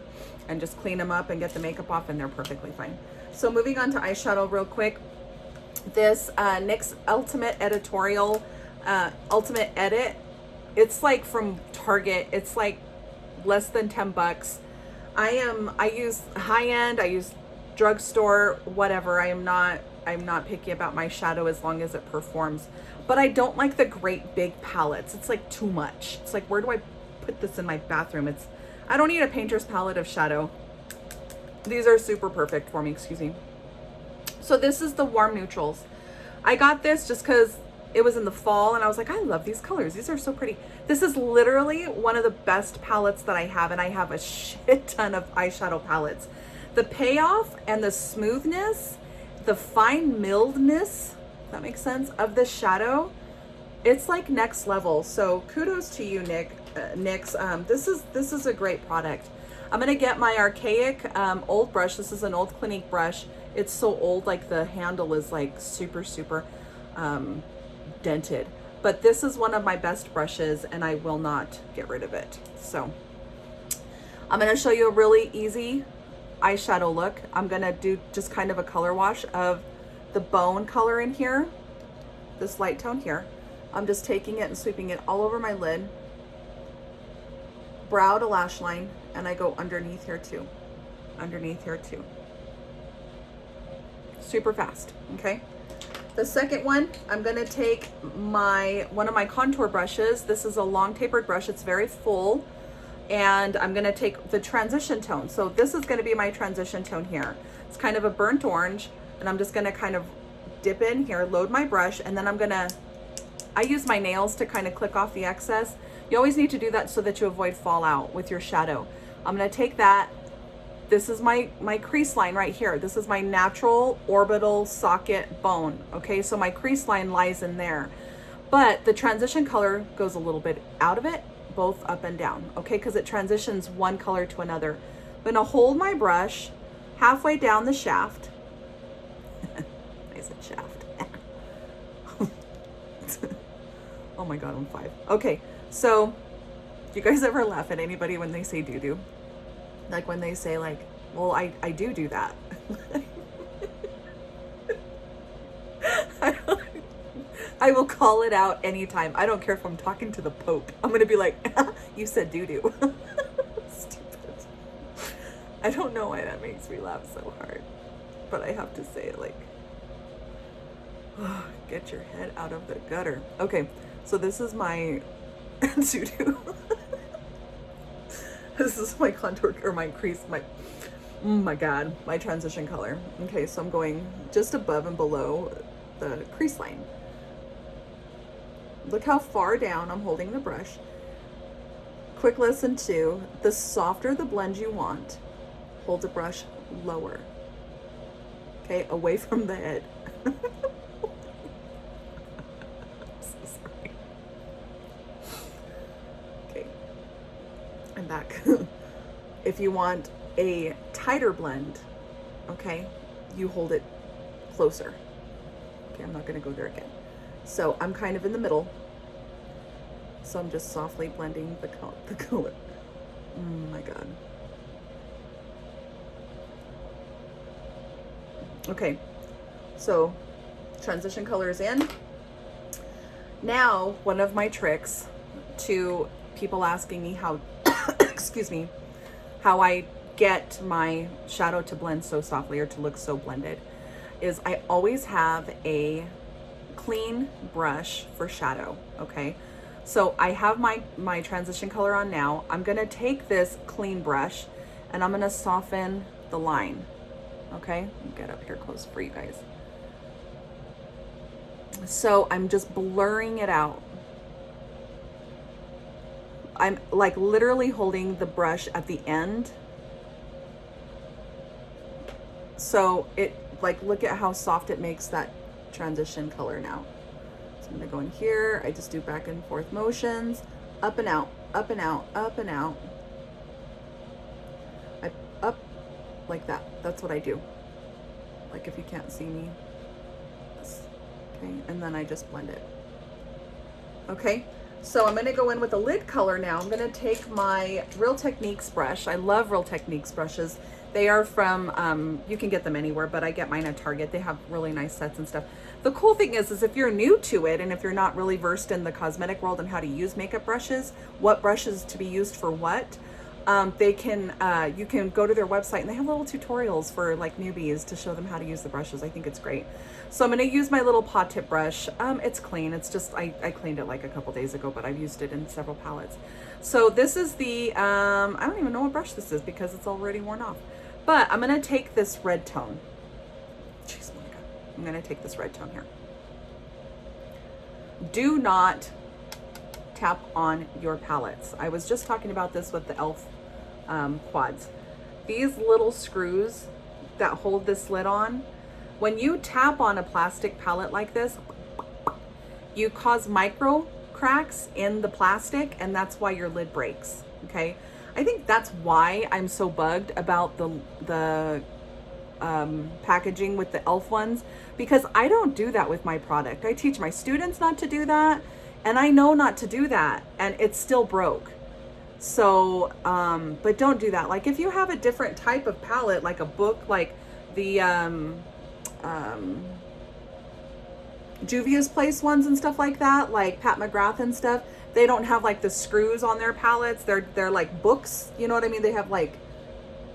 and just clean them up and get the makeup off, and they're perfectly fine. So moving on to eyeshadow real quick. This NYX Ultimate Editorial Ultimate Edit. It's like from Target. It's like less than 10 bucks. I use high-end, I use drugstore, whatever. I'm not picky about my shadow as long as it performs. But I don't like the great big palettes. It's like too much. It's like, where do I put this in my bathroom? I don't need a painter's palette of shadow. These are super perfect for me, excuse me. So this is the Warm Neutrals. I got this just because it was in the fall and I was like, I love these colors. These are so pretty. This is literally one of the best palettes that I have, and I have a shit ton of eyeshadow palettes. The payoff and the smoothness, the fine milledness, if that makes sense, of the shadow, it's like next level. So kudos to you, NYX. This is a great product. I'm gonna get my archaic old brush. This is an old Clinique brush. It's so old, like the handle is like super dented. but this is one of my best brushes and I will not get rid of it. So I'm going to show you a really easy eyeshadow look. I'm going to do just kind of a color wash of the bone color in here, this light tone here. I'm just taking it and sweeping it all over my lid, brow to lash line, and I go underneath here too, underneath here too. Super fast, okay? The second one, I'm gonna take one of my contour brushes. This is a long tapered brush, it's very full, and I'm gonna take the transition tone. So this is gonna be my transition tone here. It's kind of a burnt orange, and I'm just gonna kind of dip in here, load my brush, and then I use my nails to kind of click off the excess. You always need to do that so that you avoid fallout with your shadow. I'm gonna take that. This is my crease line right here. This is my natural orbital socket bone, okay? So my crease line lies in there. But the transition color goes a little bit out of it, both up and down, okay? Because it transitions one color to another. I'm gonna hold my brush halfway down the shaft. I said shaft. Oh my God, I'm 5. Okay, so do you guys ever laugh at anybody when they say doo-doo? Like when they say like, well, I do that. I will call it out anytime. I don't care if I'm talking to the Pope. I'm going to be like, you said doo-doo. Stupid. I don't know why that makes me laugh so hard, but I have to say it like, oh, get your head out of the gutter. Okay, so this is my doo-doo. This is my contour or my crease, oh my God, my transition color. Okay, so I'm going just above and below the crease line. Look how far down I'm holding the brush. Quick lesson 2, the softer the blend you want, hold the brush lower. Okay, away from the head. I'm so sorry. Okay, I'm back. If you want a tighter blend, okay, you hold it closer. Okay, I'm not gonna go there again. So I'm kind of in the middle. So I'm just softly blending the color. Oh my God. Okay, so transition color is in. Now, one of my tricks to people asking me how, excuse me, how I get my shadow to blend so softly or to look so blended is I always have a clean brush for shadow, okay? So I have my transition color on now. I'm gonna take this clean brush and I'm gonna soften the line, okay? Get up here close for you guys. So I'm just blurring it out. I'm like literally holding the brush at the end. So it, like, look at how soft it makes that transition color now. So I'm gonna go in here. I just do back and forth motions, up and out, up and out, up and out. Up like that. That's what I do. Like if you can't see me. Okay, and then I just blend it. Okay, so I'm gonna go in with a lid color now. I'm gonna take my Real Techniques brush. I love Real Techniques brushes. They are from, you can get them anywhere, but I get mine at Target. They have really nice sets and stuff. The cool thing is if you're new to it and if you're not really versed in the cosmetic world and how to use makeup brushes, what brushes to be used for what, you can go to their website and they have little tutorials for like newbies to show them how to use the brushes. I think it's great. So I'm going to use my little paw tip brush. It's clean. It's just, I cleaned it like a couple days ago, but I've used it in several palettes. So this is the, I don't even know what brush this is because it's already worn off, but I'm going to take this red tone. Jeez, oh my God. I'm going to take this red tone here. Do not tap on your palettes. I was just talking about this with the e.l.f. Quads. These little screws that hold this lid on, when you tap on a plastic palette like this, you cause micro cracks in the plastic, and that's why your lid breaks, okay? I think that's why I'm so bugged about the packaging with the e.l.f. ones, because I don't do that with my product. I teach my students not to do that, And I know not to do that, and it still broke. So, but don't do that. Like if you have a different type of palette, like a book, like the Juvia's Place ones and stuff like that, like Pat McGrath and stuff, they don't have like the screws on their palettes. They're like books, you know what I mean? They have like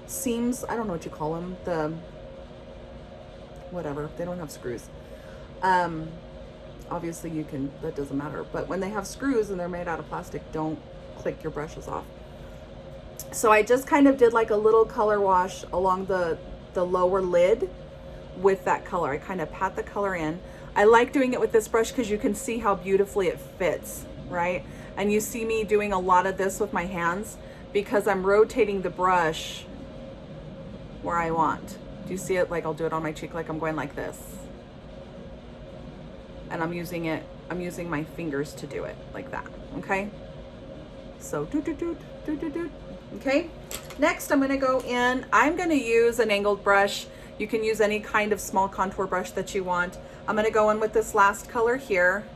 seams. I don't know what you call them. The whatever. They don't have screws. Obviously you can, that doesn't matter. But when they have screws and they're made out of plastic, don't click your brushes off. So I just kind of did like a little color wash along the lower lid with that color. I kind of pat the color in. I like doing it with this brush because you can see how beautifully it fits, right? And you see me doing a lot of this with my hands because I'm rotating the brush where I want. Do you see it? Like I'll do it on my cheek, like I'm going like this. And I'm using my fingers to do it like that, okay? So do. Okay, next I'm gonna go in, I'm gonna use an angled brush. You can use any kind of small contour brush that you want. I'm gonna go in with this last color here.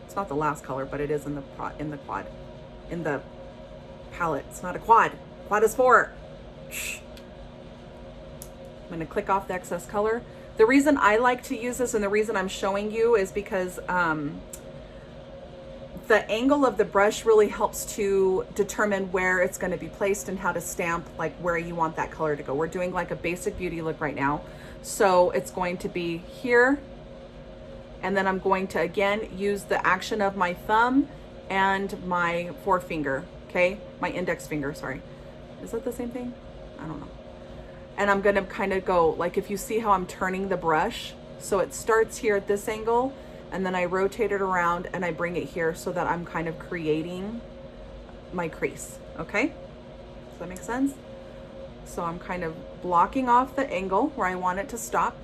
It's not the last color, but it is in the palette. It's not a quad. Quad is 4. Shh. I'm gonna click off the excess color. The reason I like to use this and the reason I'm showing you is because the angle of the brush really helps to determine where it's going to be placed and how to stamp like where you want that color to go. We're doing like a basic beauty look right now. So it's going to be here. And then I'm going to again use the action of my thumb and my forefinger. Okay. My index finger, sorry. Is that the same thing? I don't know. And I'm going to kind of go like, if you see how I'm turning the brush, so it starts here at this angle and then I rotate it around and I bring it here so that I'm kind of creating my crease. Okay. Does that make sense? So I'm kind of blocking off the angle where I want it to stop.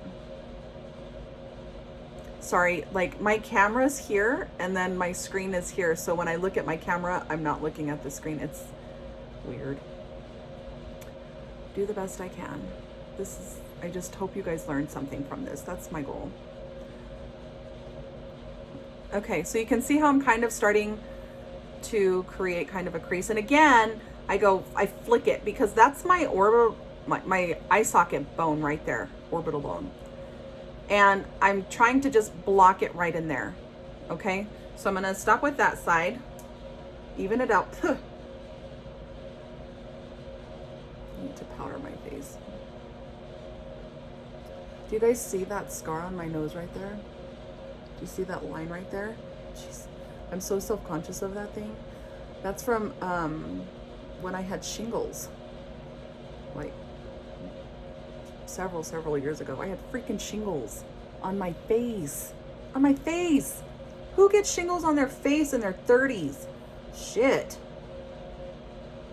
Sorry, like my camera's here and then my screen is here. So when I look at my camera, I'm not looking at the screen. It's weird. Do the best I can. I just hope you guys learned something from this. That's my goal. Okay, so you can see how I'm kind of starting to create kind of a crease. And again, I flick it because that's my my eye socket bone right there, orbital bone. And I'm trying to just block it right in there. Okay, so I'm gonna stop with that side, even it out. I need to powder my face. Do you guys see that scar on my nose right there? Do you see that line right there? Jeez, I'm so self-conscious of that thing. That's from when I had shingles, like several years ago. I had freaking shingles on my face. On my face. Who gets shingles on their face in their 30s? Shit.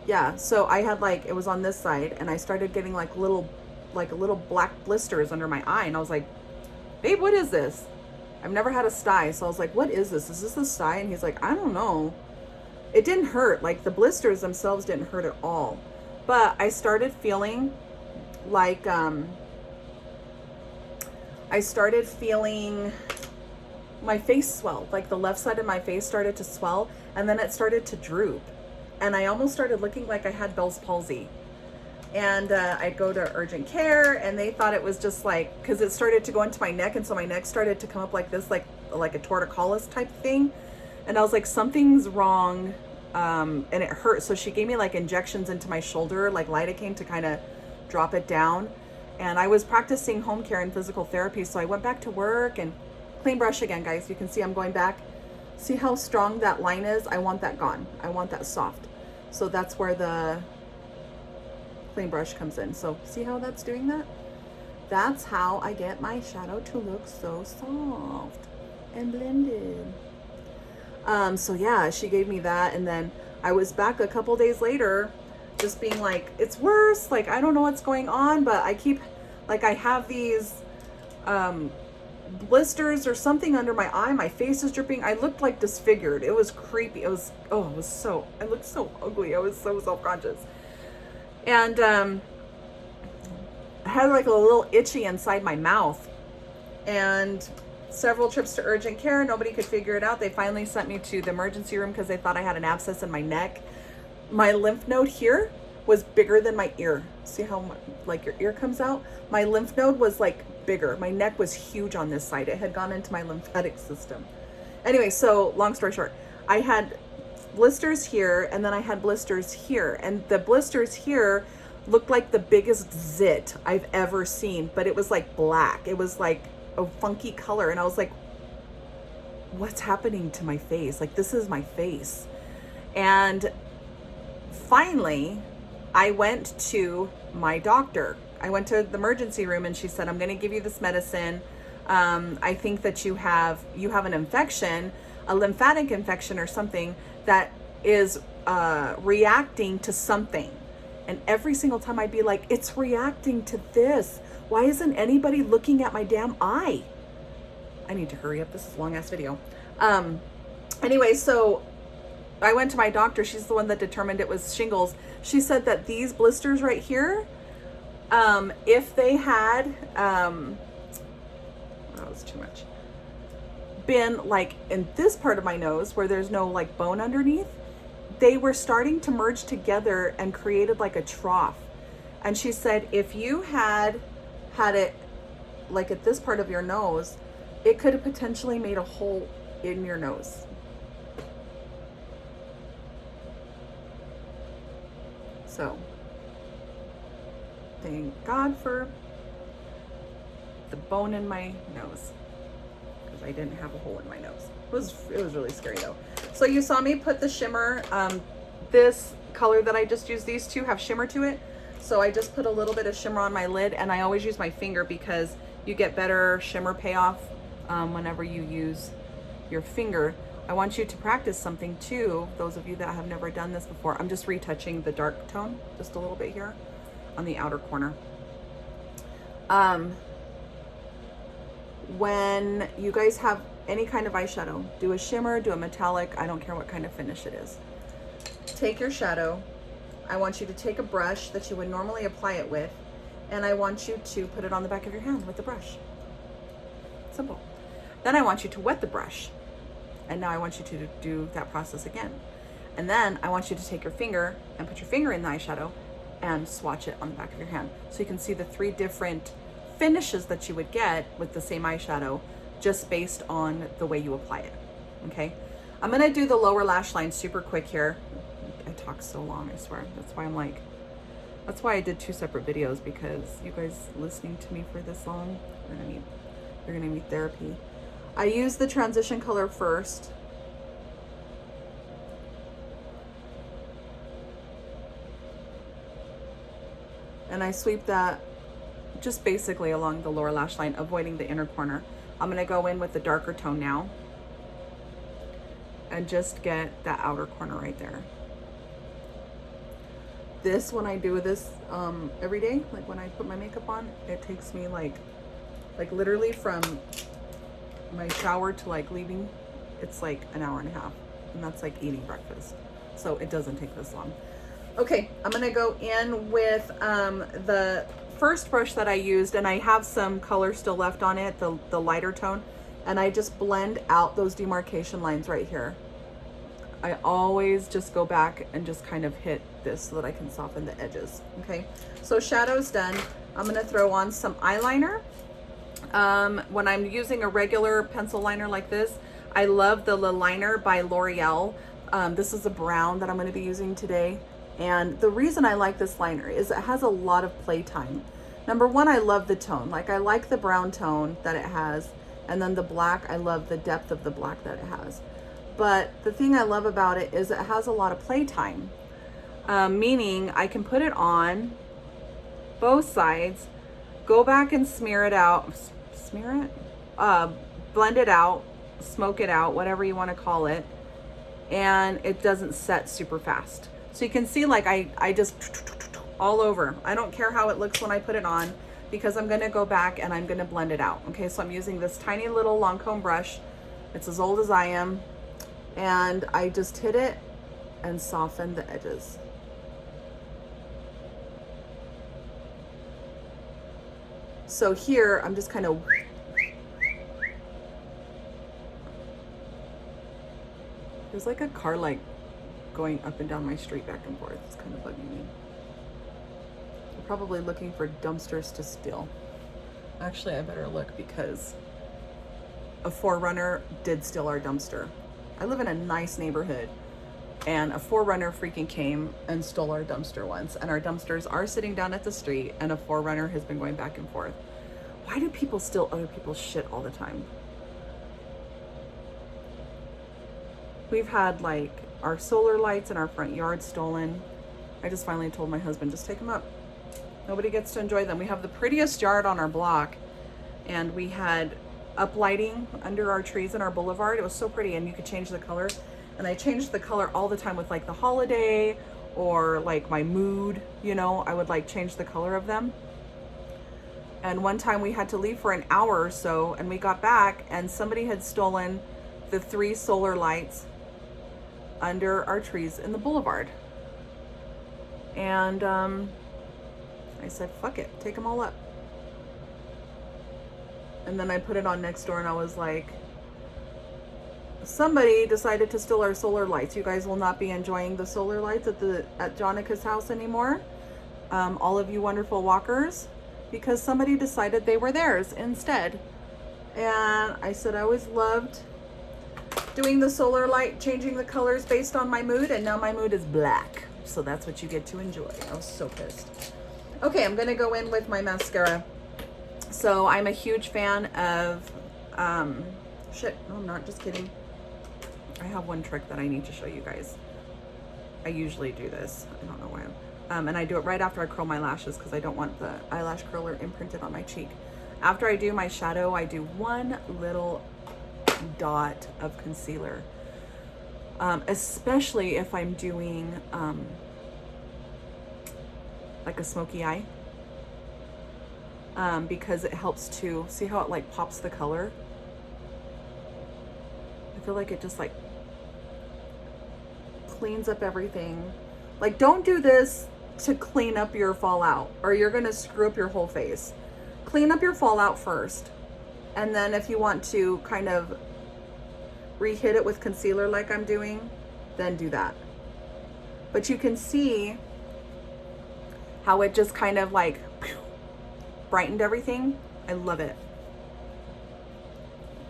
Yeah, so I had like, it was on this side and I started getting like little black blisters under my eye and I was like, babe, what is this? I've never had a sty. So I was like, what is this? Is this a sty? And he's like, I don't know. It didn't hurt. Like the blisters themselves didn't hurt at all. But I started feeling like, my face swelled. Like the left side of my face started to swell and then it started to droop. And I almost started looking like I had Bell's palsy. And I go to urgent care and they thought it was just like, because it started to go into my neck and so my neck started to come up like this, like a torticollis type thing. And I was like, something's wrong, and it hurt. So she gave me like injections into my shoulder, like lidocaine to kind of drop it down. And I was practicing home care and physical therapy. So I went back to work and clean brush again, guys. You can see I'm going back. See how strong that line is? I want that gone. I want that soft. So that's where the clean brush comes in. So see how that's doing that? That's how I get my shadow to look so soft and blended. So yeah, she gave me that. And then I was back a couple days later just being like, it's worse. Like, I don't know what's going on, but I keep, like, I have these blisters or something under my eye. My face is dripping. I looked like disfigured. It was creepy. I looked so ugly. I was so self-conscious. And I had like a little itchy inside my mouth. And several trips to urgent care. Nobody could figure it out. They finally sent me to the emergency room because they thought I had an abscess in my neck. My lymph node here was bigger than my ear. See how like your ear comes out? My lymph node was like bigger. My neck was huge on this side. It had gone into my lymphatic system. Anyway, so long story short, I had blisters here and then I had blisters here. And the blisters here looked like the biggest zit I've ever seen, but it was like black. It was like a funky color. And I was like, what's happening to my face? Like, this is my face. And finally, I went to my doctor. I went to the emergency room and she said, I'm going to give you this medicine. I think that you have an infection, a lymphatic infection or something that is reacting to something. And every single time I'd be like, it's reacting to this. Why isn't anybody looking at my damn eye? I need to hurry up. This is a long ass video. Anyway, so I went to my doctor. She's the one that determined it was shingles. She said that these blisters right here, if they had, that was too much, been like in this part of my nose where there's no like bone underneath, they were starting to merge together and created like a trough. And she said, if you had it like at this part of your nose, it could have potentially made a hole in your nose. So thank God for the bone in my nose, because I didn't have a hole in my nose. It was really scary though. So you saw me put the shimmer, this color that I just used, these two have shimmer to it. So I just put a little bit of shimmer on my lid, and I always use my finger because you get better shimmer payoff whenever you use your finger. I want you to practice something too, those of you that have never done this before. I'm just retouching the dark tone just a little bit here on the outer corner. When you guys have any kind of eyeshadow, do a shimmer, do a metallic, I don't care what kind of finish it is. Take your shadow. I want you to take a brush that you would normally apply it with, and I want you to put it on the back of your hand with the brush. Simple. Then I want you to wet the brush. And now I want you to do that process again. And then I want you to take your finger and put your finger in the eyeshadow and swatch it on the back of your hand. So you can see the 3 different finishes that you would get with the same eyeshadow just based on the way you apply it, okay? I'm gonna do the lower lash line super quick here. I talk so long, I swear. That's why I did 2 separate videos, because you guys listening to me for this long, you're gonna need therapy. I use the transition color first. And I sweep that just basically along the lower lash line, avoiding the inner corner. I'm gonna go in with the darker tone now and just get that outer corner right there. This, when I do this every day, like when I put my makeup on, it takes me like literally from my shower to like leaving, it's like an hour and a half, and that's like eating breakfast. So it doesn't take this long. Okay, I'm gonna go in with the first brush that I used, and I have some color still left on it, the lighter tone, and I just blend out those demarcation lines right here. I always just go back and just kind of hit this so that I can soften the edges. Okay, so shadow's done. I'm gonna throw on some eyeliner. When I'm using a regular pencil liner like this, I love the Liner by L'Oreal. This is a brown that I'm going to be using today. And the reason I like this liner is it has a lot of playtime. Number one, I love the tone. Like, I like the brown tone that it has. And then the black, I love the depth of the black that it has. But the thing I love about it is it has a lot of playtime. Meaning I can put it on both sides, go back and smear it out, blend it out, smoke it out, whatever you want to call it, and it doesn't set super fast. So you can see, like, I just all over. I don't care how it looks when I put it on, because I'm going to go back and I'm going to blend it out. Okay, so I'm using this tiny little long comb brush. It's as old as I am, and I just hit it and soften the edges. So here, I'm just kind of There's like a car like going up and down my street back and forth. It's kind of bugging me. They're probably looking for dumpsters to steal. Actually, I better look because a 4Runner did steal our dumpster. I live in a nice neighborhood, and a 4Runner freaking came and stole our dumpster once. And our dumpsters are sitting down at the street, and a 4Runner has been going back and forth. Why do people steal other people's shit all the time? We've had like our solar lights in our front yard stolen. I just finally told my husband, just take them up. Nobody gets to enjoy them. We have the prettiest yard on our block, and we had uplighting under our trees in our boulevard. It was so pretty, and you could change the color. And I changed the color all the time with like the holiday or like my mood, you know, I would like change the color of them. And one time we had to leave for an hour or so, and we got back and somebody had stolen the 3 solar lights under our trees in the boulevard. And I said, fuck it, take them all up. And then I put it on next door, and I was like, somebody decided to steal our solar lights. You guys will not be enjoying the solar lights at Jonica's house anymore. All of you wonderful walkers, because somebody decided they were theirs instead. And I said I always loved doing the solar light, changing the colors based on my mood, and now my mood is black. So that's what you get to enjoy. I was so pissed. Okay, I'm gonna go in with my mascara. So I'm a huge fan of, shit, no, I'm not, just kidding. I have one trick that I need to show you guys. I usually do this. I don't know why and I do it right after I curl my lashes because I don't want the eyelash curler imprinted on my cheek. After I do my shadow, I do one little dot of concealer, especially if I'm doing like a smoky eye, because it helps to see how it like pops the color. I feel like it just like cleans up everything. Like, don't do this to clean up your fallout, or you're gonna screw up your whole face. Clean up your fallout first, and then if you want to kind of re-hit it with concealer like I'm doing, then do that. But you can see how it just kind of like brightened everything. I love it.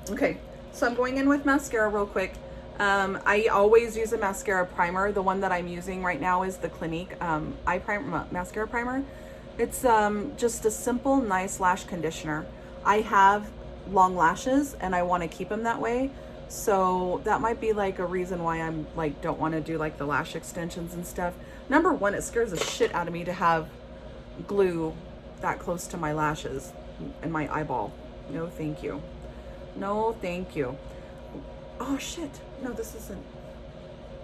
Okay, so I'm going in with mascara real quick. I always use a mascara primer. The one that I'm using right now is the Clinique eye primer, mascara primer. It's just a simple, nice lash conditioner. I have long lashes and I want to keep them that way. So that might be like a reason why I'm like, don't want to do like the lash extensions and stuff. Number one, it scares the shit out of me to have glue that close to my lashes and my eyeball. No, thank you. No, thank you. Oh shit. No, this isn't.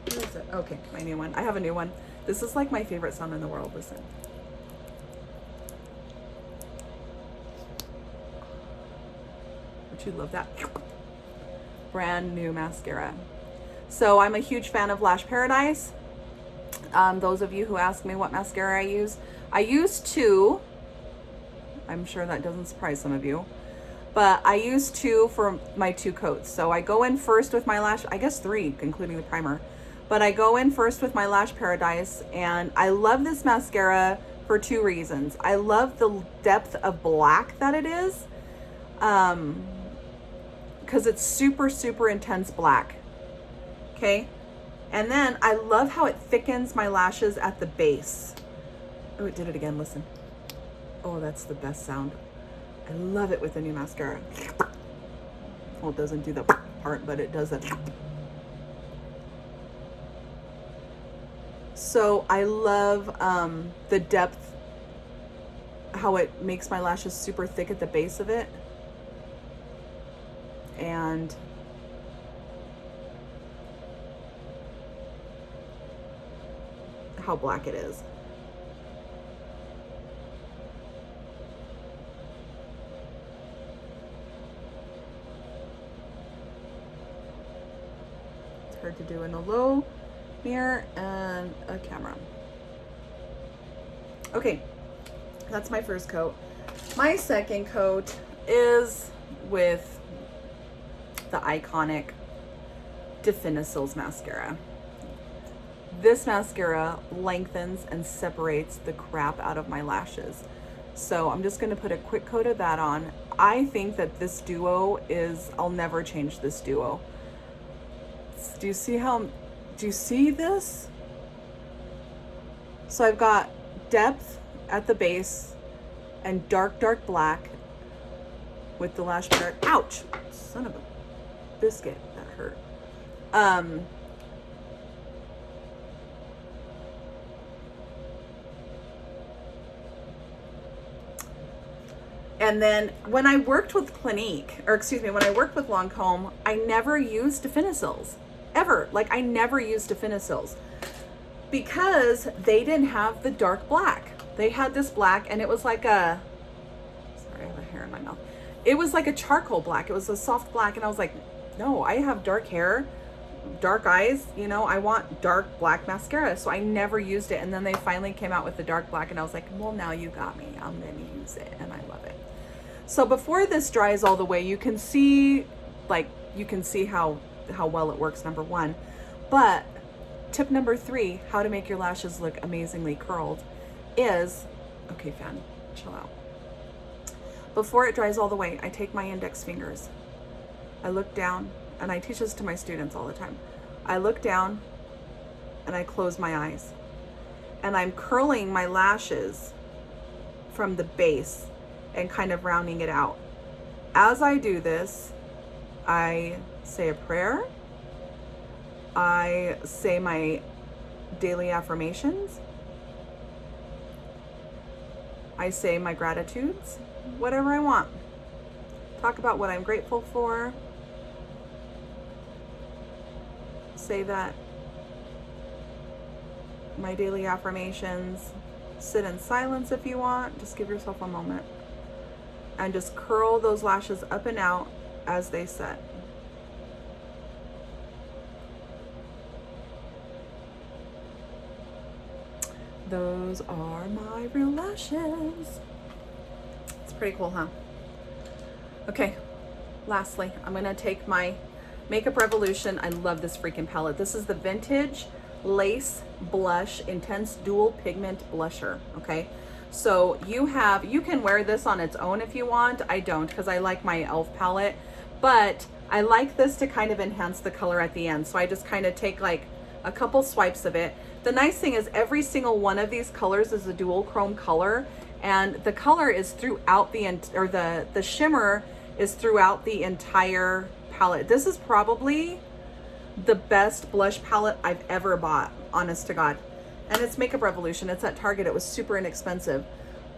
Where is it? Okay, my new one. I have a new one. This is like my favorite sound in the world. Listen. Would you love that? Brand new mascara. So I'm a huge fan of Lash Paradise. Those of you who ask me what mascara I use 2. I'm sure that doesn't surprise some of you. But I use 2 for my 2 coats. So I go in first with my lash, I guess 3, including the primer. But I go in first with my Lash Paradise, and I love this mascara for 2 reasons. I love the depth of black that it is, because it's super, super intense black. Okay? And then I love how it thickens my lashes at the base. Oh, it did it again, listen. Oh, that's the best sound. I love it with the new mascara. Well, it doesn't do the part, but it does it. So I love the depth, how it makes my lashes super thick at the base of it. And how black it is. To do in a low mirror and a camera. Okay, that's my first coat. My second coat is with the iconic Definicils mascara. This mascara lengthens and separates the crap out of my lashes. So I'm just gonna put a quick coat of that on. I think that this duo is, I'll never change this duo. Do you see this? So I've got depth at the base and dark, dark black with the lash butter. Ouch! Son of a biscuit, that hurt. And then when I worked with Clinique, or excuse me, when I worked with Lancome, I never used Definicils. Ever. Like, I never used Definicils because they didn't have the dark black. They had this black, and it was like a, sorry, I have a hair in my mouth. It was like a charcoal black. It was a soft black, and I was like, no, I have dark hair, dark eyes, you know, I want dark black mascara. So I never used it. And then they finally came out with the dark black, and I was like, well, now you got me. I'm going to use it, and I love it. So before this dries all the way, you can see, like, how well it works, number one. But tip number 3, how to make your lashes look amazingly curled is, okay, fan, chill out. Before it dries all the way, I take my index fingers. I look down, and I teach this to my students all the time. I look down and I close my eyes. And I'm curling my lashes from the base and kind of rounding it out. As I do this, I say a prayer. I say my daily affirmations. I say my gratitudes, whatever I want. Talk about what I'm grateful for. Say that my daily affirmations. Sit in silence if you want. Just give yourself a moment. And just curl those lashes up and out as they set. Those are my real lashes. It's pretty cool, huh? Okay, lastly, I'm gonna take my Makeup Revolution. I love this freaking palette. This is the Vintage Lace Blush Intense Dual Pigment Blusher, okay? So you can wear this on its own if you want. I don't, because I like my e.l.f. palette, but I like this to kind of enhance the color at the end. So I just kind of take like a couple swipes of it. The nice thing is every single one of these colors is a dual chrome color, and the color is throughout the shimmer is throughout the entire palette. This is probably the best blush palette I've ever bought, honest to God. And it's Makeup Revolution. It's at Target. It was super inexpensive.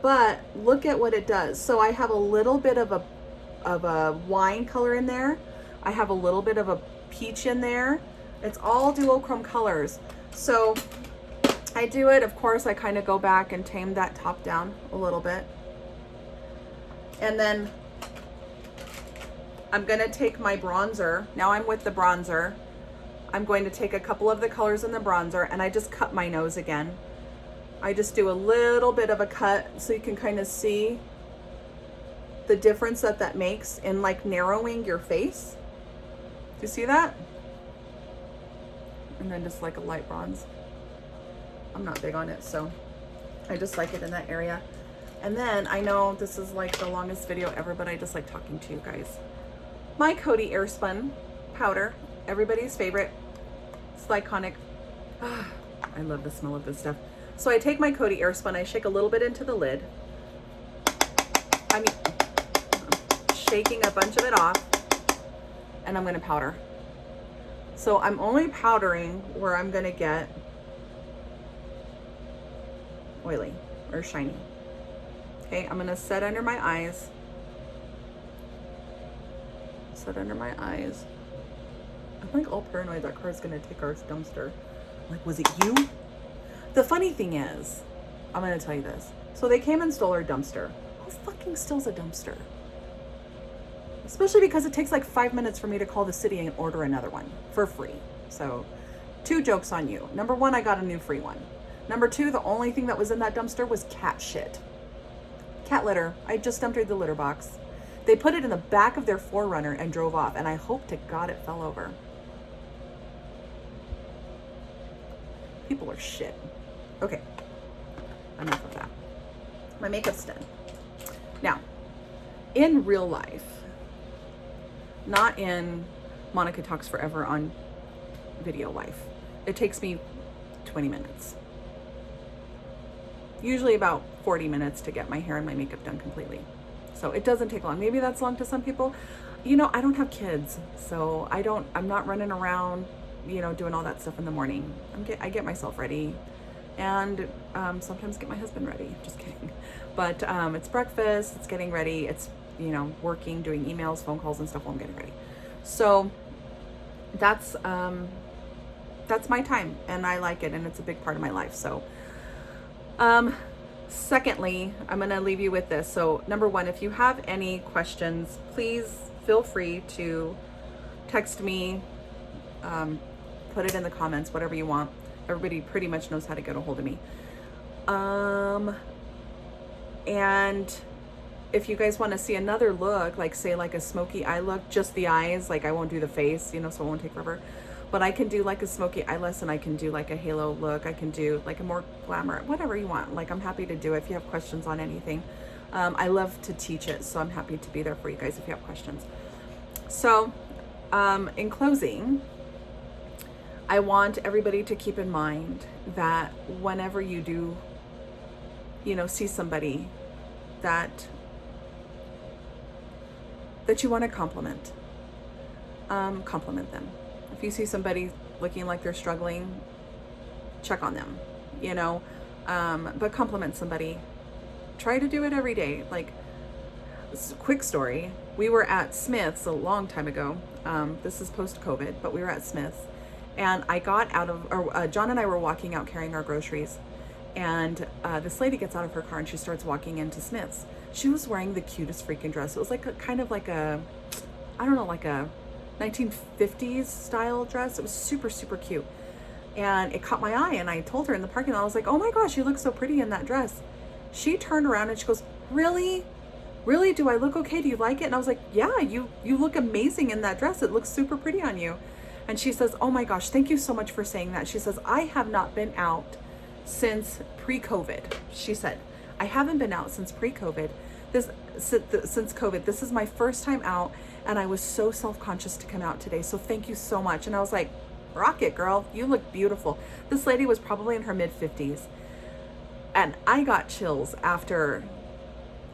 But look at what it does. So I have a little bit of a wine color in there. I have a little bit of a peach in there. It's all duochrome colors. So I do it, of course, I kind of go back and tame that top down a little bit. And then I'm going to take my bronzer. Now I'm with the bronzer. I'm going to take a couple of the colors in the bronzer, and I just cut my nose again. I just do a little bit of a cut so you can kind of see the difference that makes in like narrowing your face. Do you see that? And then just like a light bronze. I'm not big on it, so I just like it in that area. And then I know this is like the longest video ever, but I just like talking to you guys. My Coty Airspun powder, everybody's favorite. It's iconic. I love the smell of this stuff. So I take my Coty Airspun, I shake a little bit into the lid. I'm shaking a bunch of it off, and I'm gonna powder. So I'm only powdering where I'm gonna get oily or shiny. Okay, I'm gonna set under my eyes. Set under my eyes. I'm like all paranoid that car's gonna take our dumpster. I'm like, was it you? The funny thing is, I'm gonna tell you this. So they came and stole our dumpster. Who fucking steals a dumpster? Especially because it takes like 5 minutes for me to call the city and order another one for free. So 2 jokes on you. Number 1, I got a new free one. Number 2, the only thing that was in that dumpster was cat shit. Cat litter. I just emptied the litter box. They put it in the back of their 4Runner and drove off, and I hope to God it fell over. People are shit. Okay, enough of that. My makeup's done. Now, in real life, not in Monica Talks Forever on video life, it takes me 20 minutes. Usually about 40 minutes to get my hair and my makeup done completely. So it doesn't take long. Maybe that's long to some people. You know, I don't have kids, so I'm not running around, you know, doing all that stuff in the morning. I get myself ready, and sometimes get my husband ready. Just kidding. But it's breakfast, it's getting ready, it's, you know, working, doing emails, phone calls and stuff while I'm getting ready. So that's my time, and I like it, and it's a big part of my life. So secondly, I'm going to leave you with this. So number one, if you have any questions, please feel free to text me, put it in the comments, whatever you want. Everybody pretty much knows how to get a hold of me. And if you guys want to see another look, like say like a smoky eye look, just the eyes, like I won't do the face, you know, so it won't take forever. But I can do like a smoky eyeless, and I can do like a halo look. I can do like a more glamour, whatever you want. Like I'm happy to do it if you have questions on anything. I love to teach it, so I'm happy to be there for you guys if you have questions. So in closing, I want everybody to keep in mind that whenever you do, you know, see somebody that you want to compliment them. If you see somebody looking like they're struggling, check on them, you know, but compliment somebody. Try to do it every day. Like, this is a quick story. We were at Smith's a long time ago. This is post-COVID, but we were at Smith's, and I got out of, or John and I were walking out carrying our groceries, and this lady gets out of her car and she starts walking into Smith's. She was wearing the cutest freaking dress. It was like kind of like a, I don't know, like a 1950s style dress. It was super, super cute. And it caught my eye, and I told her in the parking lot, I was like, oh my gosh, you look so pretty in that dress. She turned around and she goes, really? Really? Do I look okay? Do you like it? And I was like, yeah, you look amazing in that dress. It looks super pretty on you. And she says, oh my gosh, thank you so much for saying that. She says, I have not been out since pre-COVID. She said, I haven't been out since pre-COVID. Since COVID. This is my first time out, and I was so self-conscious to come out today. So thank you so much. And I was like, rock it, girl. You look beautiful. This lady was probably in her mid-50s. And I got chills after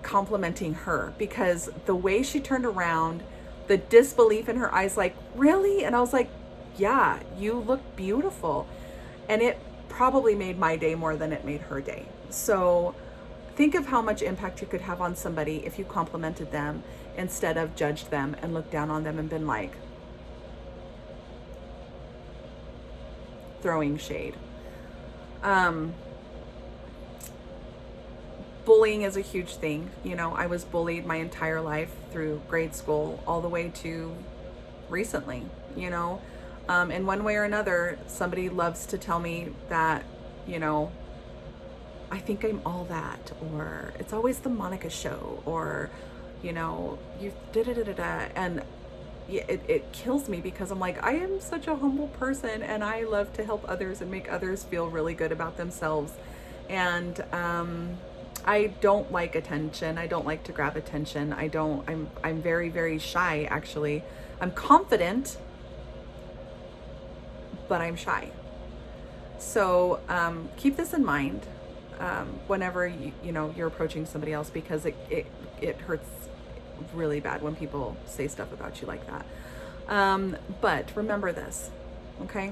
complimenting her, because the way she turned around, the disbelief in her eyes, like, really? And I was like, yeah, you look beautiful. And it probably made my day more than it made her day. So think of how much impact you could have on somebody if you complimented them instead of judged them and looked down on them and been like throwing shade. Bullying is a huge thing. You know, I was bullied my entire life through grade school all the way to recently, you know. In one way or another, somebody loves to tell me that, you know, I think I'm all that, or it's always the Monica show, or, you know, you da-da-da-da-da. And it kills me, because I'm like, I am such a humble person, and I love to help others and make others feel really good about themselves. And I don't like attention. I don't like to grab attention. I'm very, very shy, actually. I'm confident, but I'm shy. So keep this in mind whenever you know you're approaching somebody else, because it hurts really bad when people say stuff about you like that. But remember this, okay?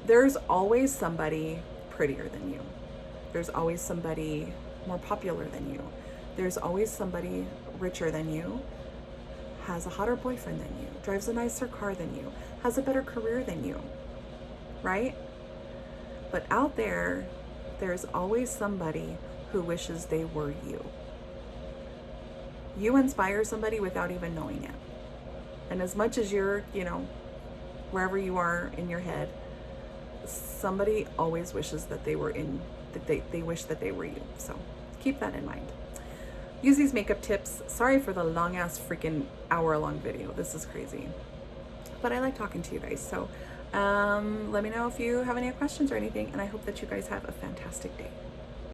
There's always somebody prettier than you. There's always somebody more popular than you. There's always somebody richer than you, has a hotter boyfriend than you, drives a nicer car than you, has a better career than you, right? But out there, there's always somebody who wishes they were you. You inspire somebody without even knowing it. And as much as you're, you know, wherever you are in your head, somebody always wishes that they were in, that they wish that they were you. So keep that in mind. Use these makeup tips. Sorry for the long ass freaking hour-long video. This is crazy. But I like talking to you guys. So Let me know if you have any questions or anything, and I hope that you guys have a fantastic day.